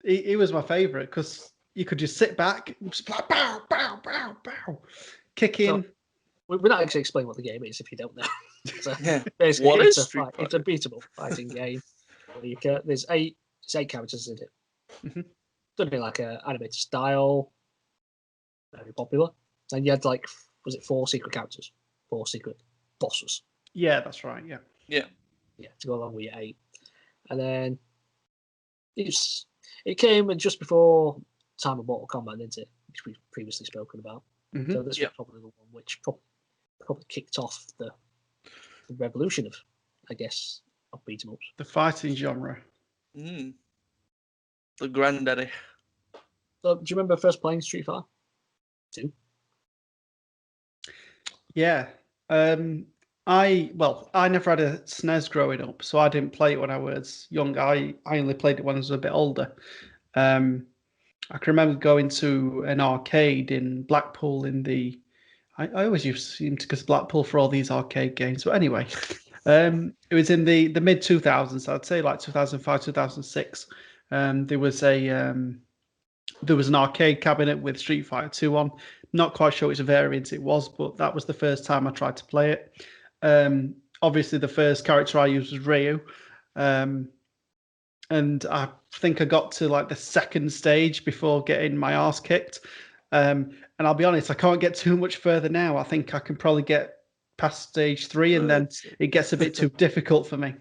He was my favourite because you could just sit back, just like, bow, bow, bow, bow, kick in. So, we're not actually explain what the game is if you don't know. So, yeah. Basically, What it's is it's a beatable fighting game. There's eight characters in it. Mm-hmm. Done in like an animated style. Very popular. And you had was it 4 secret characters? 4 secret bosses. Yeah, that's right. Yeah, to go along with your 8. And then it came just before time of Mortal Kombat, didn't it? Which we've previously spoken about. Mm-hmm. So this was probably the one which probably kicked off the revolution of, I guess, of beat 'em ups. The fighting genre. The granddaddy. So, do you remember first playing Street Fighter 2? Yeah. I never had a SNES growing up, so I didn't play it when I was young. I only played it when I was a bit older. I can remember going to an arcade in Blackpool I always used to go to Blackpool for all these arcade games. But anyway, it was in the mid 2000s. I'd say like 2005, 2006. There was an arcade cabinet with Street Fighter 2 on. Not quite sure which variant it was, but that was the first time I tried to play it. Obviously, the first character I used was Ryu. And I think I got to like the second stage before getting my arse kicked. And I'll be honest, I can't get too much further now. I think I can probably get past stage 3 and then it gets a bit too difficult for me.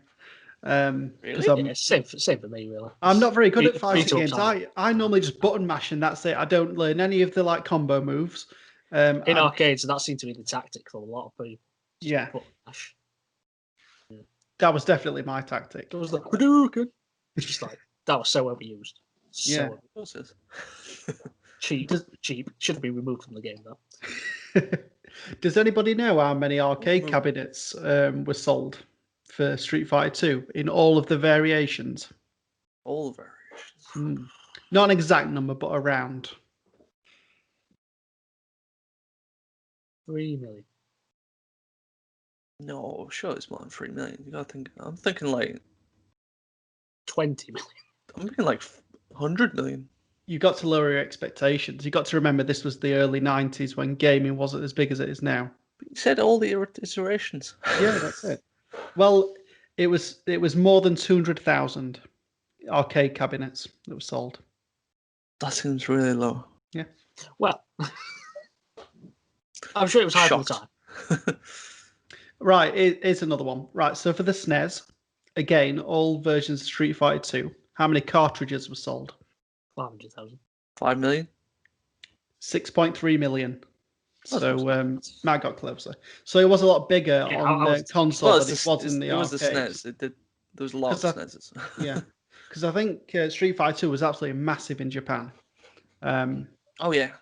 Really? Same for me, really. I'm not very good at fighting games. I normally just button mash and that's it. I don't learn any of the combo moves. In arcades, that seemed to be the tactic for a lot of people. Yeah. Button mash. Yeah. That was definitely my tactic. It was like Hadouken. Just like that was so overused. Yeah. Cheap. Should have been removed from the game though. Does anybody know how many arcade cabinets were sold for Street Fighter 2 in all of the variations? All variations. Not an exact number, but around. 3 million. No, sure, it's more than 3 million. You gotta think. I'm thinking like 20 million. I'm thinking like 100 million. You got to lower your expectations. You got to remember this was the early 90s when gaming wasn't as big as it is now. But you said all the iterations. Yeah, that's it. Well, it was more than 200,000 arcade cabinets that were sold. That seems really low. Yeah. Well, I'm sure it was high at the time. Right, it's another one. Right, so for the SNES, again, all versions of Street Fighter 2, how many cartridges were sold? 500,000. 5 million? 6.3 million. So Matt got closer. So it was a lot bigger on the console than it was in the arcade. It was the SNES. There was a lot of SNESs. Yeah, because I think Street Fighter 2 was absolutely massive in Japan. Oh, yeah.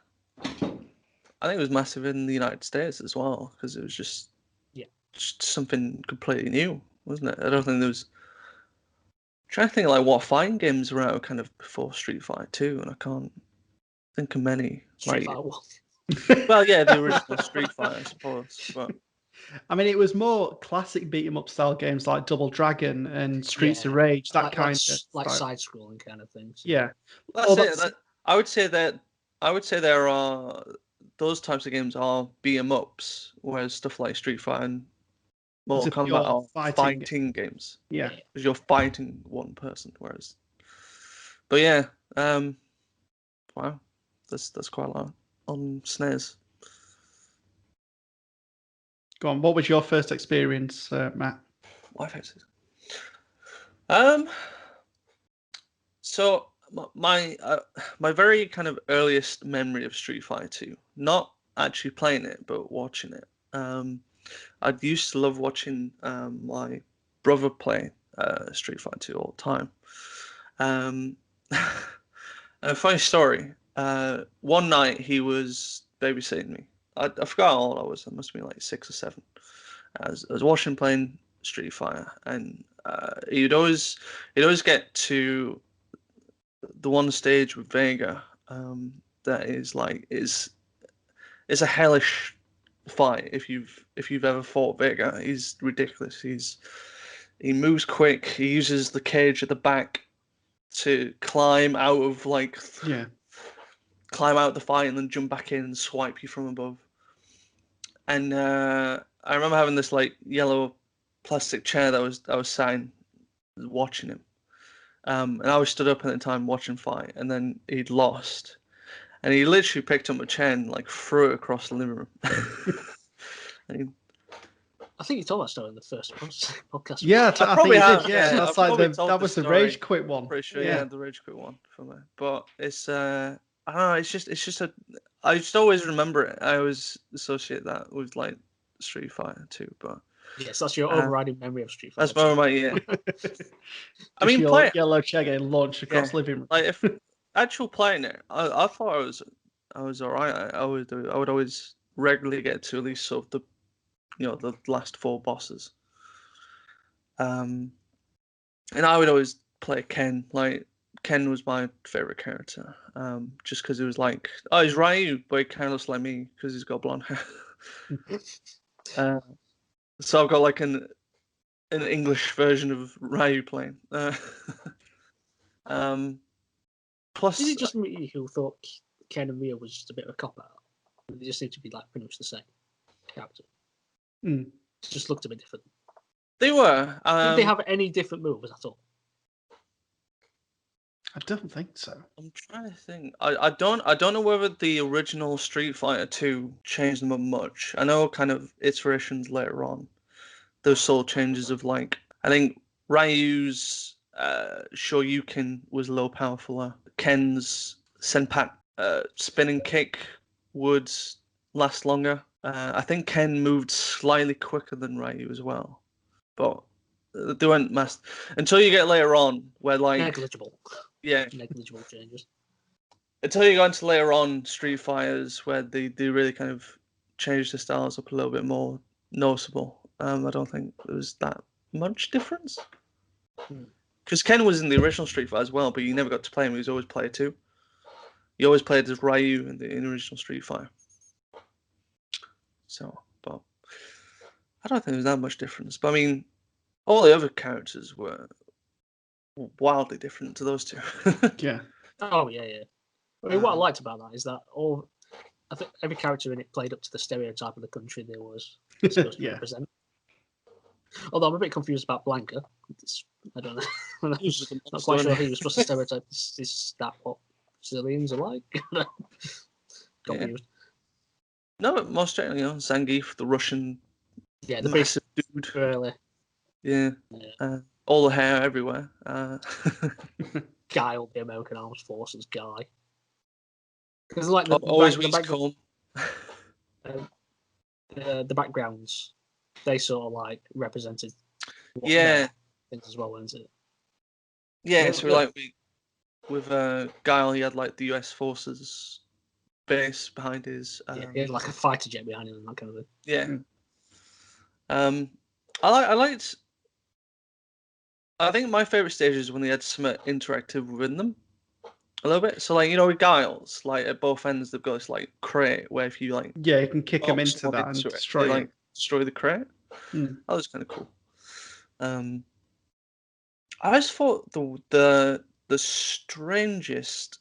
I think it was massive in the United States as well, because it was just something completely new, wasn't it? I don't think there was... I'm trying to think like what fighting games were out kind of before Street Fighter 2, and I can't think of many. Street Fighter 1. Well, yeah, the original Street Fighter, I suppose. But I mean, it was more classic beat 'em up style games like Double Dragon and Streets of Rage, that kind of like side-scrolling kind of things. Yeah, that's it. I would say there are those types of games are beat 'em ups, whereas stuff like Street Fighter and Mortal Kombat are fighting games. Yeah, because you're fighting one person, whereas. But yeah, wow, that's quite a lot on SNES. Go on. What was your first experience, Matt? My first. So my very kind of earliest memory of Street Fighter 2, not actually playing it, but watching it. I used to love watching my brother play Street Fighter 2 all the time. A funny story. One night he was babysitting me. I forgot how old I was. I must have been like 6 or 7. I was watching him playing Street Fighter, and he'd always get to the one stage with Vega that is like it's a hellish fight. If you've ever fought Vega, he's ridiculous. He moves quick. He uses the cage at the back to climb out of climb out the fight and then jump back in and swipe you from above. And I remember having this like yellow plastic chair that I was sat in watching him. And I was stood up at the time watching fight, and then he'd lost. And he literally picked up a chair and like threw it across the living room. I think you told that story in the first podcast. Yeah, I probably have. Yeah, that's like that was the rage quit quit one. Pretty sure, yeah, the rage quit one for me. But it's I don't know. It's just I just always remember it. I always associate that with like Street Fighter 2. But yes, that's your overriding memory of Street Fighter. That's my memory. Yeah. I mean, yellow chair getting launched across living room. Like if actual playing it, I thought I was alright. I would always regularly get to at least sort of the last 4 bosses. And I would always play Ken. Like Ken was my favorite character, just because it was like, oh, he's Ryu, but he kind of looks like me because he's got blonde hair. So I've got like an English version of Ryu playing. Plus, is it just me who thought Ken and Ryu was just a bit of a cop out? They just seemed to be like pretty much the same character. Just looked a bit different. They were. Did they have any different moves at all? I don't think so. I'm trying to think. I don't know whether the original Street Fighter 2 changed them up much. I know kind of iterations later on. Those sort of changes of like, I think Ryu's Shoryuken was a little powerfuler. Ken's Senpat spinning kick would last longer. I think Ken moved slightly quicker than Ryu as well, but they weren't until you get later on where like negligible. Yeah, negligible changes. Until you go into later on Street Fighters where they really kind of change the styles up a little bit more noticeable. I don't think there was that much difference. Because Ken was in the original Street Fighter as well, but you never got to play him. He was always player 2. You always played as Ryu in the original Street Fighter. So, but I don't think there was that much difference. But I mean, all the other characters were wildly different to those two. Yeah. Oh yeah. I mean, what I liked about that is that I think every character in it played up to the stereotype of the country they was supposed to represent. Although I'm a bit confused about Blanca. I don't know. I'm not quite sure he was supposed to stereotype. Is that what civilians are like? Confused. No, but most generally, Zangief, the Russian, the massive dude. Really. Yeah. All the hair everywhere. Guile, the American Armed Forces guy. Because like always with his comb. The backgrounds, they sort of like represented. Things as well, isn't it? Yeah, so like with Guile, he had like the US forces base behind his. He had like a fighter jet behind him and that kind of thing. Yeah. I liked. I think my favorite stage is when they had some interactive within them, a little bit. So like with Guiles, like at both ends they've got this like crate where if you like you can kick them into that and destroy it. Destroy the crate. That was kind of cool. I just thought the strangest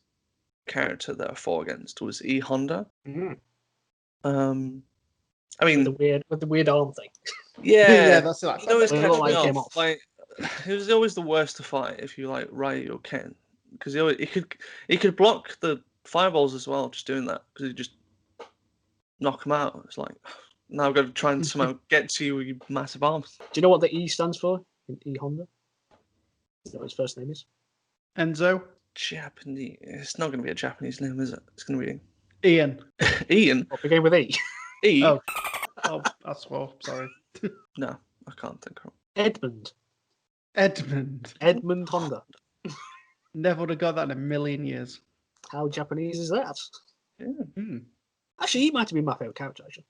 character that I fought against was E Honda. I mean, with the weird arm thing. Yeah, that's like. It always catches me off. Like, he was always the worst to fight if you like Ryu or Ken, because he could block the fireballs as well, just doing that, because he just knock them out. It's like, now I've got to try and somehow get to you with your massive arms. Do you know what the E stands for in E Honda? Is that what his first name is? Enzo. Japanese. It's not going to be a Japanese name, is it? It's going to be Ian. Ian. What began with E? E. Oh, that's well. Sorry. No, I can't think of it. Edmund Honda. Never would have got that in a million years. How Japanese is that? Yeah. Actually, he might have been my favourite character, actually.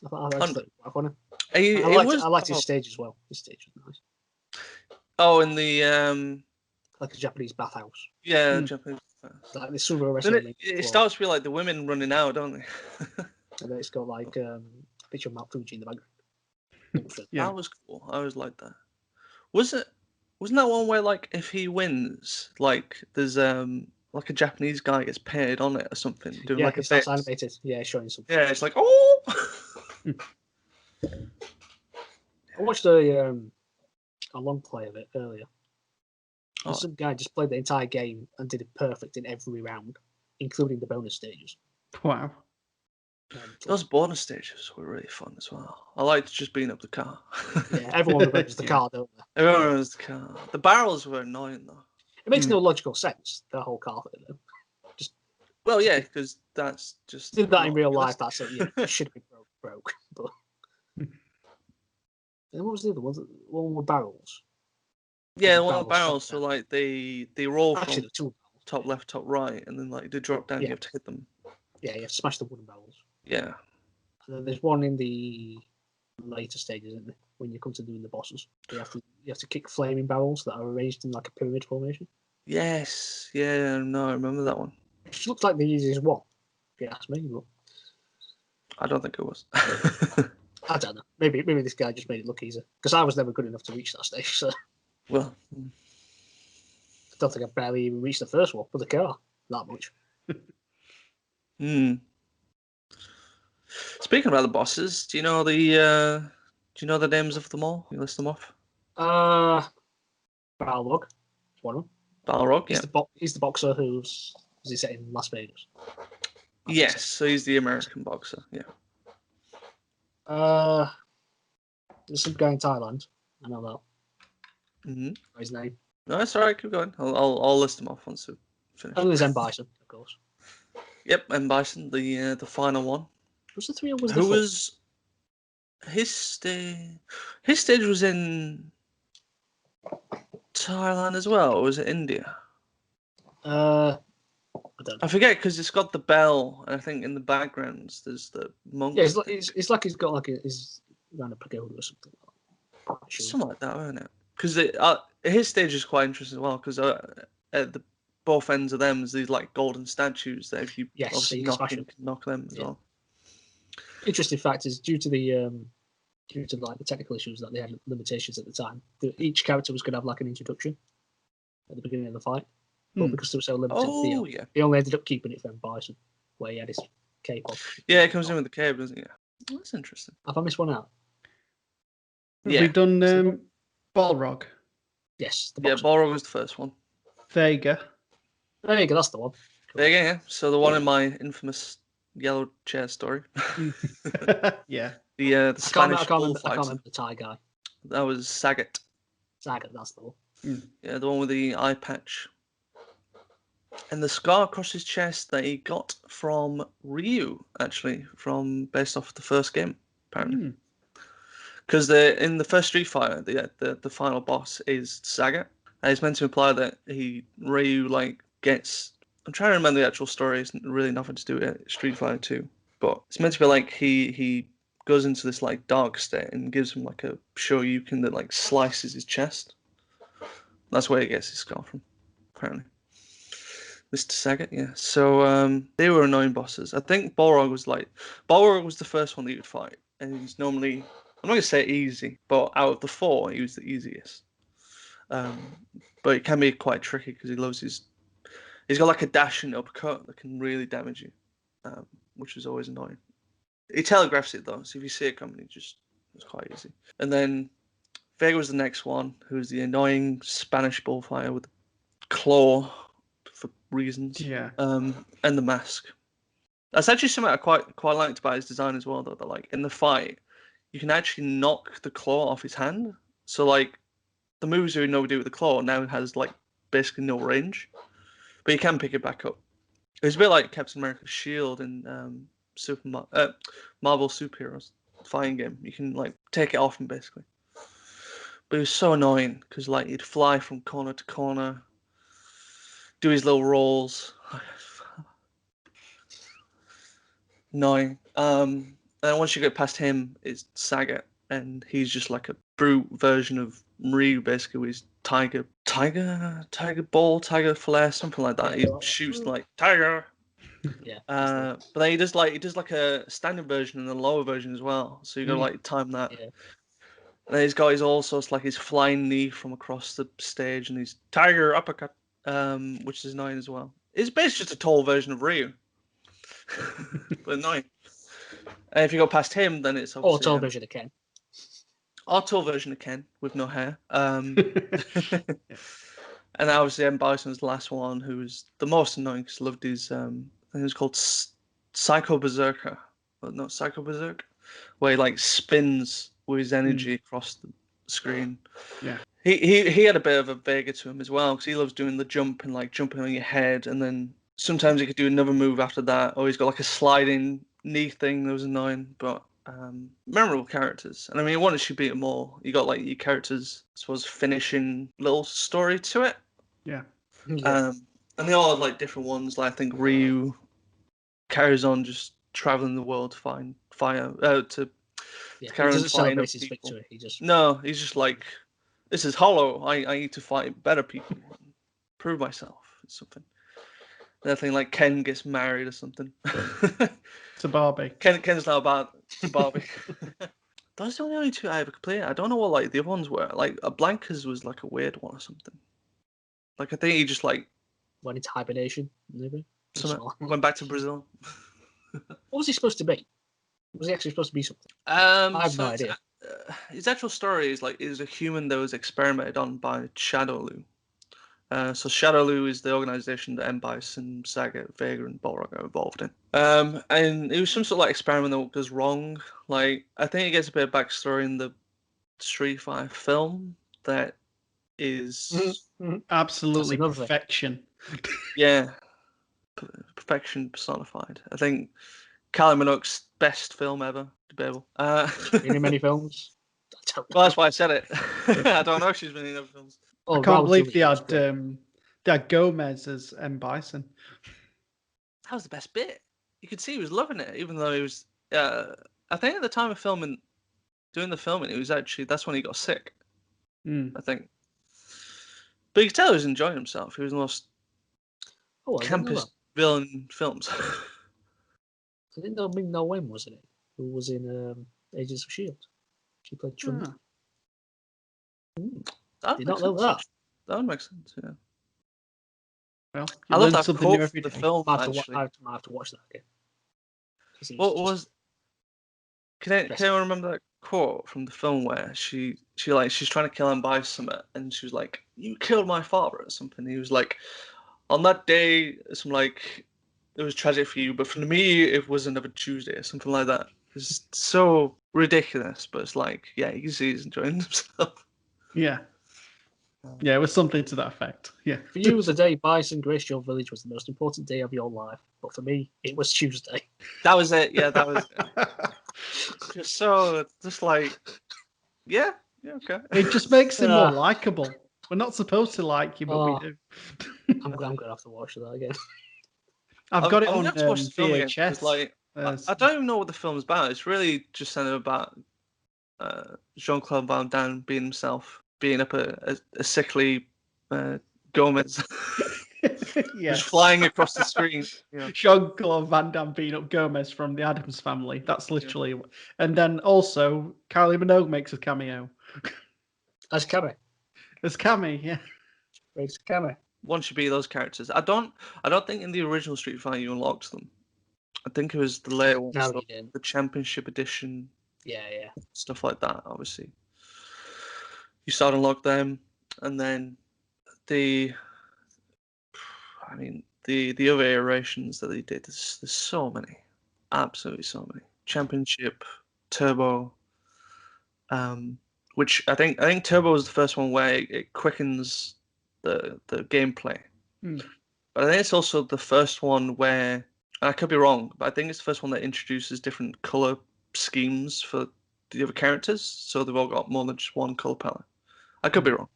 I thought quite funny. I liked his stage as well. His stage was nice. Oh, in the like a Japanese bathhouse. Yeah, Japanese bathhouse. Like the sumo wrestling. It starts with like the women running out, don't they? And then it's got like a picture of Mount Fuji in the background. That was cool. I always liked that. Wasn't that one where like if he wins, like there's like a Japanese guy gets painted on it or something, doing like a bit animated. Yeah, showing something. Yeah, it's like oh. I watched a long play of it earlier. Some guy just played the entire game and did it perfect in every round, including the bonus stages. Wow. Those bonus stages were really fun as well. I liked just beating up the car. Yeah, everyone remembers the car, don't they? Everyone remembers the car. The barrels were annoying though. It makes no logical sense, the whole car thing. Well, yeah, because that's just... Did that in real life, that's it. Yeah, it should have been broke. But... And what was the other one? One with barrels. Yeah, one of the barrels, so like they roll actually, from top left, top right, and then like they drop down, you have to hit them. Yeah, you have to smash the wooden barrels. Yeah. And then there's one in the later stages, isn't there? When you come to doing the bosses. You have to kick flaming barrels that are arranged in like a pyramid formation. Yes. Yeah, no, I remember that one. Which looks like the easiest one, if you ask me, but I don't think it was. I don't know. Maybe this guy just made it look easier. Because I was never good enough to reach that stage, so well, I don't think I barely even reached the first one with the car that much. Speaking about the bosses, do you know the names of them all? Can you list them off? Balrog is one of them. Balrog, yeah. He's the boxer who's set in Las Vegas. Yes, so he's the American boxer, yeah. There's some guy in Thailand. I know that. His name. No, it's alright, keep going. I'll list them off once we finish. And there's M. Bison, of course. Yep, M. Bison, the final one. Was the 3 or was Who was his stage? His stage was in Thailand as well, or was it India? I don't know. I forget because it's got the bell, and I think in the backgrounds there's the monk. Yeah, it's like he's got like his around a pagoda or something. Something like that, isn't it? Because his stage is quite interesting as well. Because at the both ends of them, there's these like golden statues that if you obviously knock them as well. Interesting fact is due to the technical issues that they had limitations at the time, each character was going to have like an introduction at the beginning of the fight, but because they were so limited, he only ended up keeping it for M. Bison, where he had his cape on. Yeah, it comes in with the cape, doesn't it? Yeah. That's interesting. Have I missed one out? Have we done Balrog? Yes. Balrog was the first one. Vega. Vega, that's the one. Cool. Vega, yeah. So the one in my infamous yellow chair story. Yeah. The Spanish bullfighter. I can't remember the Thai guy. That was Sagat. Sagat, that's the one. Yeah, the one with the eye patch. And the scar across his chest that he got from Ryu, actually, based off the first game, apparently. Because in the first Street Fighter, the final boss is Sagat. And it's meant to imply that Ryu gets. I'm trying to remember the actual story. It's really nothing to do with Street Fighter 2, but it's meant to be like he goes into this like dark state and gives him like a Shoryuken that like slices his chest. That's where he gets his scar from, apparently. Mr. Sagat, yeah. So they were annoying bosses. I think Balrog was the first one that you would fight, and he's normally, I'm not gonna say easy, but out of the four, he was the easiest. But it can be quite tricky because he's got like a dash and uppercut that can really damage you, which is always annoying. He telegraphs it though, so if you see it coming, it's quite easy. And then Vega was the next one, who's the annoying Spanish bullfighter with the claw for reasons. Yeah. And the mask. That's actually something I quite liked about his design as well, though. That like in the fight, you can actually knock the claw off his hand. So like the moves you normally do with the claw now has like basically no range, but you can pick it back up. It was a bit like Captain America's shield in Marvel Superheroes fighting game. You can like take it off him basically. But it was so annoying because like he'd fly from corner to corner, do his little rolls. Annoying. And then once you get past him, it's Sagat, and he's just like a brute version of Ryu, basically, with his tiger ball, tiger flare, something like that. He shoots like tiger. Yeah. But then he does like a standard version and a lower version as well. So you gotta like time that. Yeah. And then he's got his flying knee from across the stage, and his tiger uppercut, which is annoying as well. It's basically just a tall version of Ryu. But annoying. And if you go past him, then it's obviously... Or tall version of Ken. Or tall version of Ken, with no hair. And obviously M. Bison was the last one, who was the most annoying, because I loved his... I think it was called Psycho Berserker. But not Psycho Berserk. Where he like spins with his energy across the screen. Yeah. He had a bit of a Vega to him as well, because he loves doing the jump and like jumping on your head, and then sometimes he could do another move after that, or he's got like a sliding knee thing that was annoying, but memorable characters. And I mean, once you beat them all, you got like your characters, I suppose, finishing little story to it. Yeah. And they all have like different ones. Like I think Ryu carries on just traveling the world to find fire, to carry on fighting up people. Victory. He's just like, this is hollow. I need to fight better people, prove myself. It's something. I think like Ken gets married or something. To Barbie. Ken's now about to Barbie. Those are the only two I ever completed. I don't know what like the other ones were. Like Blanca's was like a weird one or something. Like I think he just like went into hibernation, maybe. Went back to Brazil. What was he supposed to be? Was he actually supposed to be something? I have no idea. His actual story is like is a human that was experimented on by Shadowloo. So Shadowloo is the organization that M. Bison, Sagat, Vega, and Balrog are involved in. And it was some sort of like experiment that goes wrong. Like I think it gets a bit of backstory in the Street Fighter film that is absolutely perfection. Yeah, perfection personified. I think Kylie Minogue's best film ever. Debatable. Been in many films. Well, that's why I said it. I don't know if she's been in other films. I can't believe they had Gomez as M. Bison. That was the best bit. You could see he was loving it, even though he was. I think at the time of filming doing the filming, that's when he got sick. Mm. I think. But you could tell he was enjoying himself. He was the most campus villain films. I didn't know Ming-Na Wen was in it, who was in Agents of S.H.I.E.L.D. She played Chun. Did not know that. That would make sense, yeah. Well, I love that something quote new every from day. the film, I actually. have to watch that again. What was... Can anyone remember that quote from the film where she's trying to kill him by something, and she was like, "You killed my father," or something. He was like, "On that day, it was tragic for you, but for me, it was another Tuesday," or something like that. It's so ridiculous, but it's like, yeah, you can see he's enjoying himself. Yeah. Yeah, it was something to that effect. Yeah. For you, the day Bison graced your village was the most important day of your life. But for me, it was Tuesday. That was it. Yeah, that was it. Just like, yeah, okay. It just makes him more likable. We're not supposed to like you, but we do. I'm going to have to watch that again. I've got it on VHS. Like, I don't even know what the film's about. It's really just something about Jean-Claude Van Damme being himself, being up a sickly Gomez. Just flying across the screen. Yeah. Jean-Claude Van Damme being up Gomez from the Addams Family. That's literally... And then also, Kylie Minogue makes a cameo. As Cammy. As Cammy, yeah. As Cammy. One should be those characters. I don't think in the original Street Fighter you unlocked them. I think it was the later ones, no, you didn't. The Championship Edition. Yeah. Stuff like that, obviously. You start to unlock them, and then the other iterations that they did, there's so many. Absolutely so many. Championship, Turbo, which I think Turbo was the first one where it quickens the gameplay. But I think it's also the first one where, and I could be wrong, but I think it's the first one that introduces different color schemes for the other characters, so they've all got more than just one color palette. I could be wrong.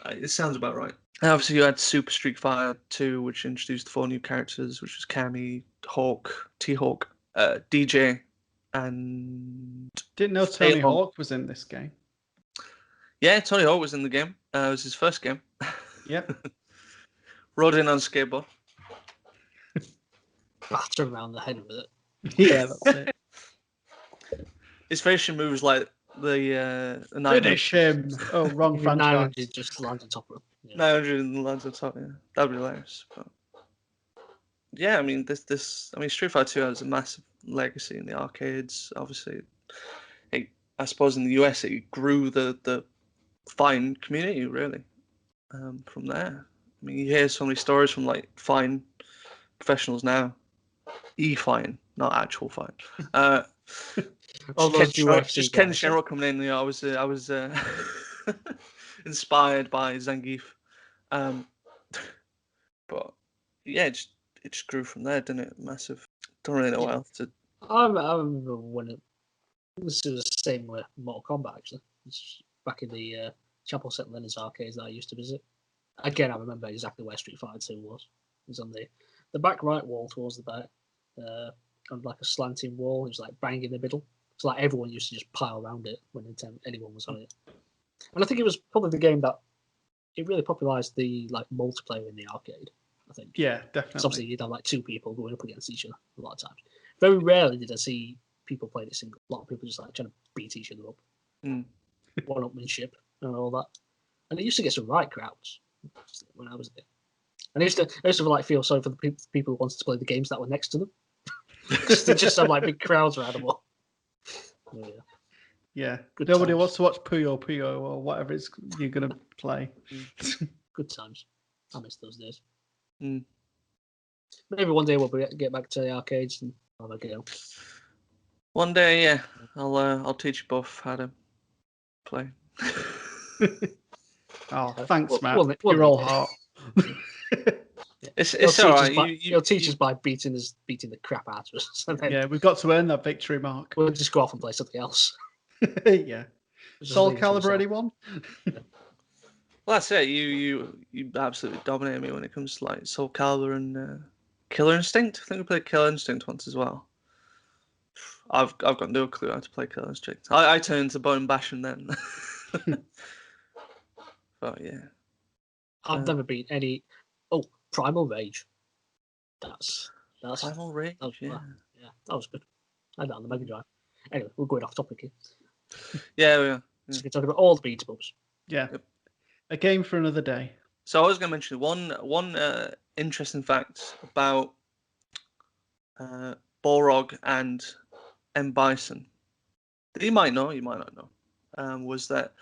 It sounds about right. And obviously, you had Super Street Fighter 2, which introduced 4 new characters, which was Cammy, Hawk, T-Hawk, DJ, and... Didn't know Tony Hawk was in this game. Yeah, Tony Hawk was in the game. It was his first game. Yep. Rode in on a skateboard. Batter around the head with it. Yeah, that's it. His finishing moves like the Finish him. Oh, wrong franchise. 900 just lands on top of him. Yeah. 900 lands on top. Yeah, that'd be hilarious. But yeah, I mean, Street Fighter 2 has a massive legacy in the arcades. Obviously, I suppose in the US it grew the Fine community really from there. I mean, you hear so many stories from like Fine professionals now. E-Fine, not actual Fine. Ken Shamrock coming in. I was inspired by Zangief, but yeah, it just grew from there, didn't it? Massive. Don't really know what else to. I remember when this was the same with Mortal Kombat actually. It's back in the Chapel St. Leonard's arcades that I used to visit. Again, I remember exactly where Street Fighter 2 was. It was on the back right wall towards the back, on like a slanting wall. It was like bang in the middle. It's like everyone used to just pile around it when anyone was on it. And I think it was probably the game that it really popularized the like multiplayer in the arcade. I think. Yeah, definitely. So obviously, you'd have like 2 people going up against each other a lot of times. Very rarely did I see people playing it single. A lot of people just like trying to beat each other up. One-upmanship and all that. And it used to get some right crowds when I was there. And I used to like feel sorry for the people who wanted to play the games that were next to them. They just have like big crowds around them all. Oh, yeah. Yeah. Nobody wants to watch Puyo Puyo or whatever you're going to play. Good times. I miss those days. Maybe one day we'll get back to the arcades and have a go. One day, yeah. I'll teach you both how to play. Oh, thanks, Matt. You're all heart. It's all right. You'll teach us by beating the crap out of us. Yeah, we've got to earn that victory, Mark. We'll just go off and play something else. Yeah. Soul Calibur, anyone? Well, that's it. You absolutely dominate me when it comes to like Soul Calibur and Killer Instinct. I think we played Killer Instinct once as well. I've got no clue how to play Killer Instinct. I turned to Bone Bashing then. But yeah, I've never been any. Oh, Primal Rage. That's Primal Rage. Yeah, that was good. I had that on the Mega Drive. Anyway, we're going off topic here. Yeah, we are. So we're talking about all the beat 'em ups. Yeah, a game for another day. So I was going to mention one interesting fact about Balrog and M. Bison that you might know, you might not know, was that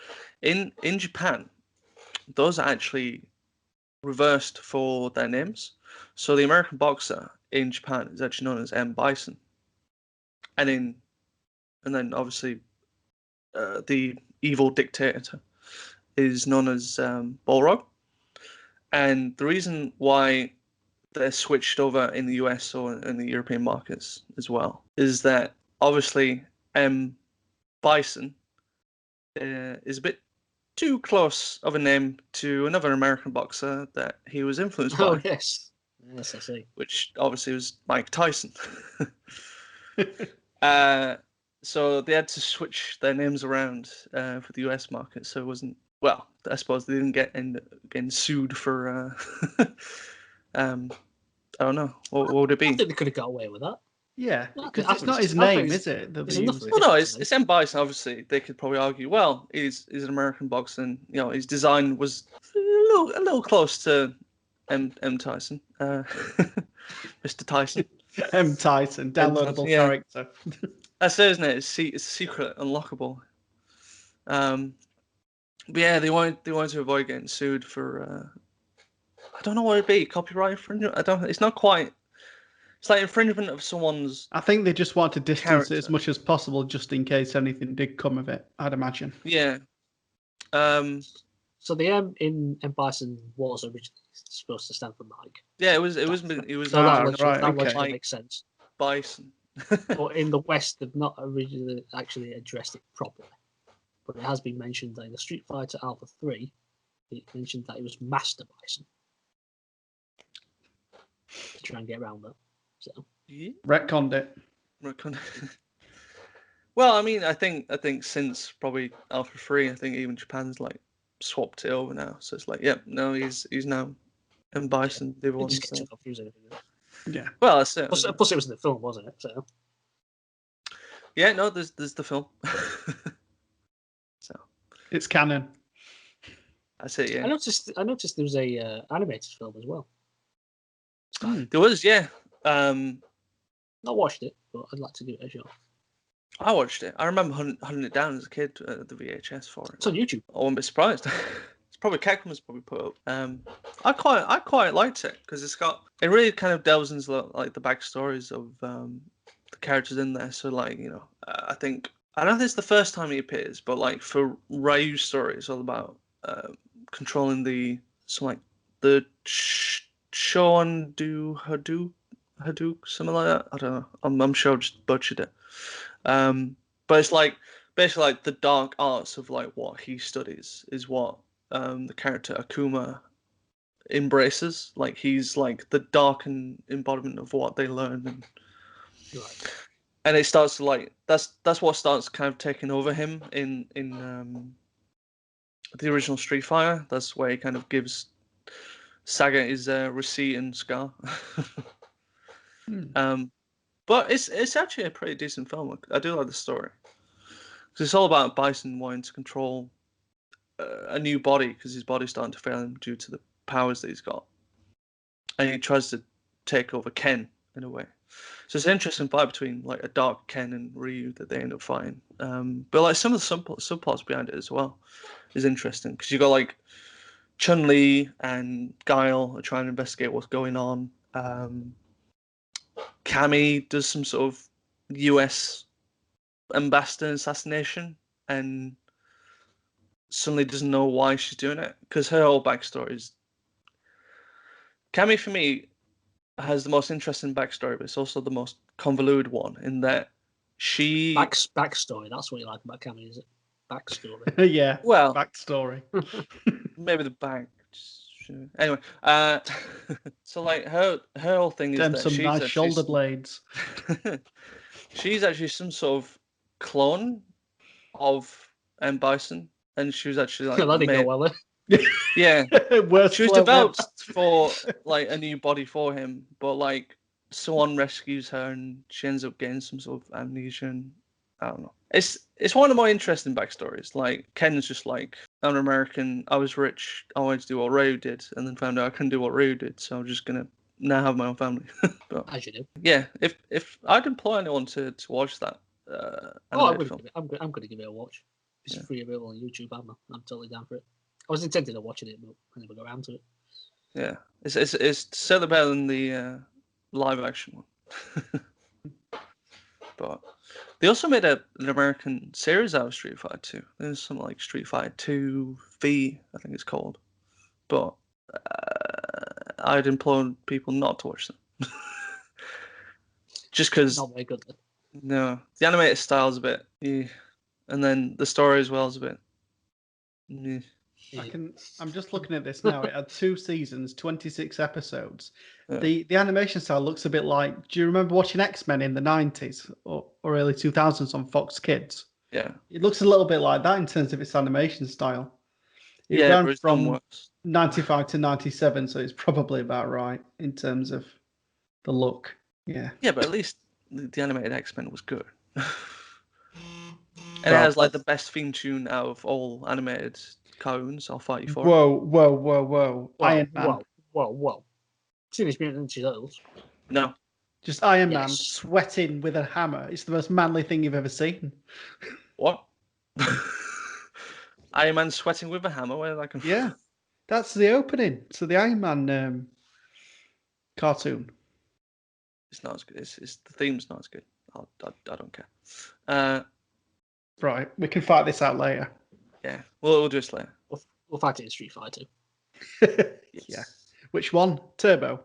in Japan, those are actually reversed for their names. So the American boxer in Japan is actually known as M. Bison, and then obviously the evil dictator is known as Balrog. And the reason why they're switched over in the US or in the European markets as well is that obviously M. Bison is a bit too close of a name to another American boxer that he was influenced by. Oh, yes. Yes, I see. Which obviously was Mike Tyson. So they had to switch their names around for the US market. So it wasn't, well, I suppose they didn't getting sued for, I don't know, what would it be? I think they could have got away with that. Yeah, because it's not his name, is it? Well, no, it's M. Bison. Obviously, they could probably argue, well, he's an American boxer, and his design was a little close to M. Tyson, Mr. Tyson. M. Tyson, downloadable character. That's it, isn't it? It's secret, unlockable. But yeah, they wanted to avoid getting sued for. I don't know what it'd be. Copyright infringement. It's not quite. It's like infringement of someone's. I think they just want to distance character. it as much as possible, just in case anything did come of it. I'd imagine. Yeah. So the M in M. Bison was originally supposed to stand for Mike. Yeah, it was. So that makes sense. Bison. But in the West, they've not originally actually addressed it properly. But it has been mentioned that in the Street Fighter Alpha 3, it mentioned that it was Master Bison. To try and get around that. So retconned it. Well, I mean, I think since probably Alpha 3, I think even Japan's like swapped it over now. So it's like, yep, no, he's now M. Bison. The other one's just get too confusing. Yeah. Well, that's it. Plus, it was in the film, wasn't it? So. Yeah, no, there's the film. So it's canon. That's it. Yeah. I noticed there was a animated film as well. There was, yeah. Not watched it, but I'd like to give it a shot. I watched it. I remember hunting it down as a kid at the VHS for it. It's on YouTube. I wouldn't be surprised. It's probably Capcom's probably put up. I quite liked it because it really kind of delves into like the backstories of the characters in there. So like I think I don't think it's the first time he appears, but like for Ryu's story, it's all about controlling the Shoan-do Hadouken, something like that. I don't know. I'm sure I just butchered it. But it's like basically like the dark arts of like what he studies is what the character Akuma embraces. Like he's like the darkened embodiment of what they learn, and it starts to like that's what starts kind of taking over him in the original Street Fighter. That's where he kind of gives Saga his receipt and scar. But it's actually a pretty decent film. I do like the story because it's all about Bison wanting to control a new body because his body's starting to fail him due to the powers that he's got, and he tries to take over Ken in a way. So it's an interesting fight between like a dark Ken and Ryu that they end up fighting. But like some of the subplots behind it as well is interesting because you got like Chun-Li and Guile are trying to investigate what's going on. Cammy does some sort of US ambassador assassination and suddenly doesn't know why she's doing it because her whole backstory is. Cammy for me has the most interesting backstory, but it's also the most convoluted one in that she backstory. That's what you like about Cammy, is it? Backstory. Yeah. Well, backstory. Maybe the back. Anyway, so like her whole thing is that some she's nice shoulder blades. She's actually some sort of clone of M. Bison, and she was actually like That didn't go well, then. Yeah, Worst she was clone developed ever. for like a new body for him, but like someone rescues her and she ends up getting some sort of amnesia. And I don't know. It's one of the more interesting backstories. Like Ken's just like, I'm American, I was rich, I wanted to do what Ryu did, and then found out I couldn't do what Ryu did, so I'm just gonna now have my own family. But As you do. yeah, if I'd employ anyone to watch that, I'm animated film. I'm going to give it a watch. It's Yeah. free available on YouTube. I'm totally down for it. I was intending on watching it, but I never got around to it. Yeah, it's certainly better than the live action one. But they also made an American series out of Street Fighter 2. There's something like Street Fighter 2 V, I think it's called. But I'd implore people not to watch them. Just because, Not very good. no, the animated style's a bit, and then the story as well is a bit. I'm just looking at this now. It had 2 seasons, 26 episodes. Yeah. The animation style looks a bit like. Do you remember watching X-Men in the 90s or early 2000s on Fox Kids? Yeah. It looks a little bit like that in terms of its animation style. It Yeah, ran but it's done from worse. 95 to 97, so it's probably about right in terms of the look. Yeah. Yeah, but at least the animated X-Men was good. And Well, it has like the best theme tune out of all animated cartoons. I'll fight you for it. Whoa. Iron Man. Whoa. Teenage Mutant Ninja Turtles. No. Just Iron Man Yes. sweating with a hammer. It's the most manly thing you've ever seen. What? Iron Man sweating with a hammer? Where did I come from? Yeah. That's the opening. So the Iron Man cartoon. It's not as good. It's the theme's not as good. I don't care. Right. We can fight this out later. Yeah. We'll do this later. We'll fight it in Street Fighter 2. Yeah. Which one? Turbo.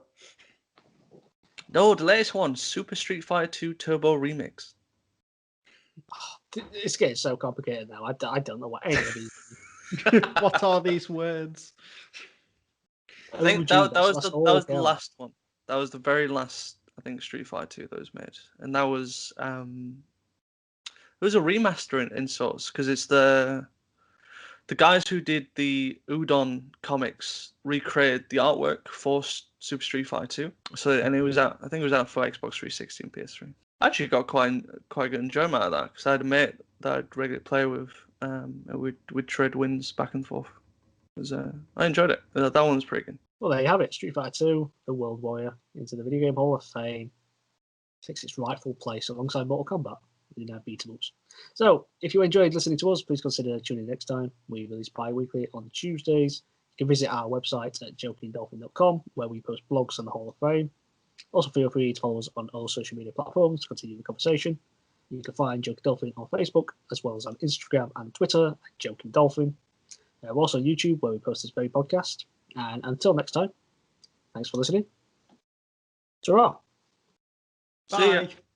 No, the latest one, Super Street Fighter 2 Turbo Remix. It's getting so complicated now. I don't know what any of these. What are these words? I think that was the last one. That was the very last, I think, Street Fighter 2 that was made, and that was it was a remaster in sorts, because it's the guys who did the Udon comics recreated the artwork for Super Street Fighter 2. So, and it was out. I think it was out for Xbox 360 and PS3. I actually got quite good enjoyment out of that, because I had a mate that I'd regularly play with. And we'd trade wins back and forth. I enjoyed it. That one was pretty good. Well, there you have it. Street Fighter 2, the World Warrior, into the Video Game Hall of Fame. Takes its rightful place alongside Mortal Kombat in our beat-em-ups. So, if you enjoyed listening to us, please consider tuning in next time. We release bi-weekly on Tuesdays. You can visit our website at jokingdolphin.com, where we post blogs on the Hall of Fame. Also, feel free to follow us on all social media platforms to continue the conversation. You can find Joking Dolphin on Facebook, as well as on Instagram and Twitter at Joking Dolphin. We're also on YouTube, where we post this very podcast. And until next time, thanks for listening. Ta-ra! See ya. Bye.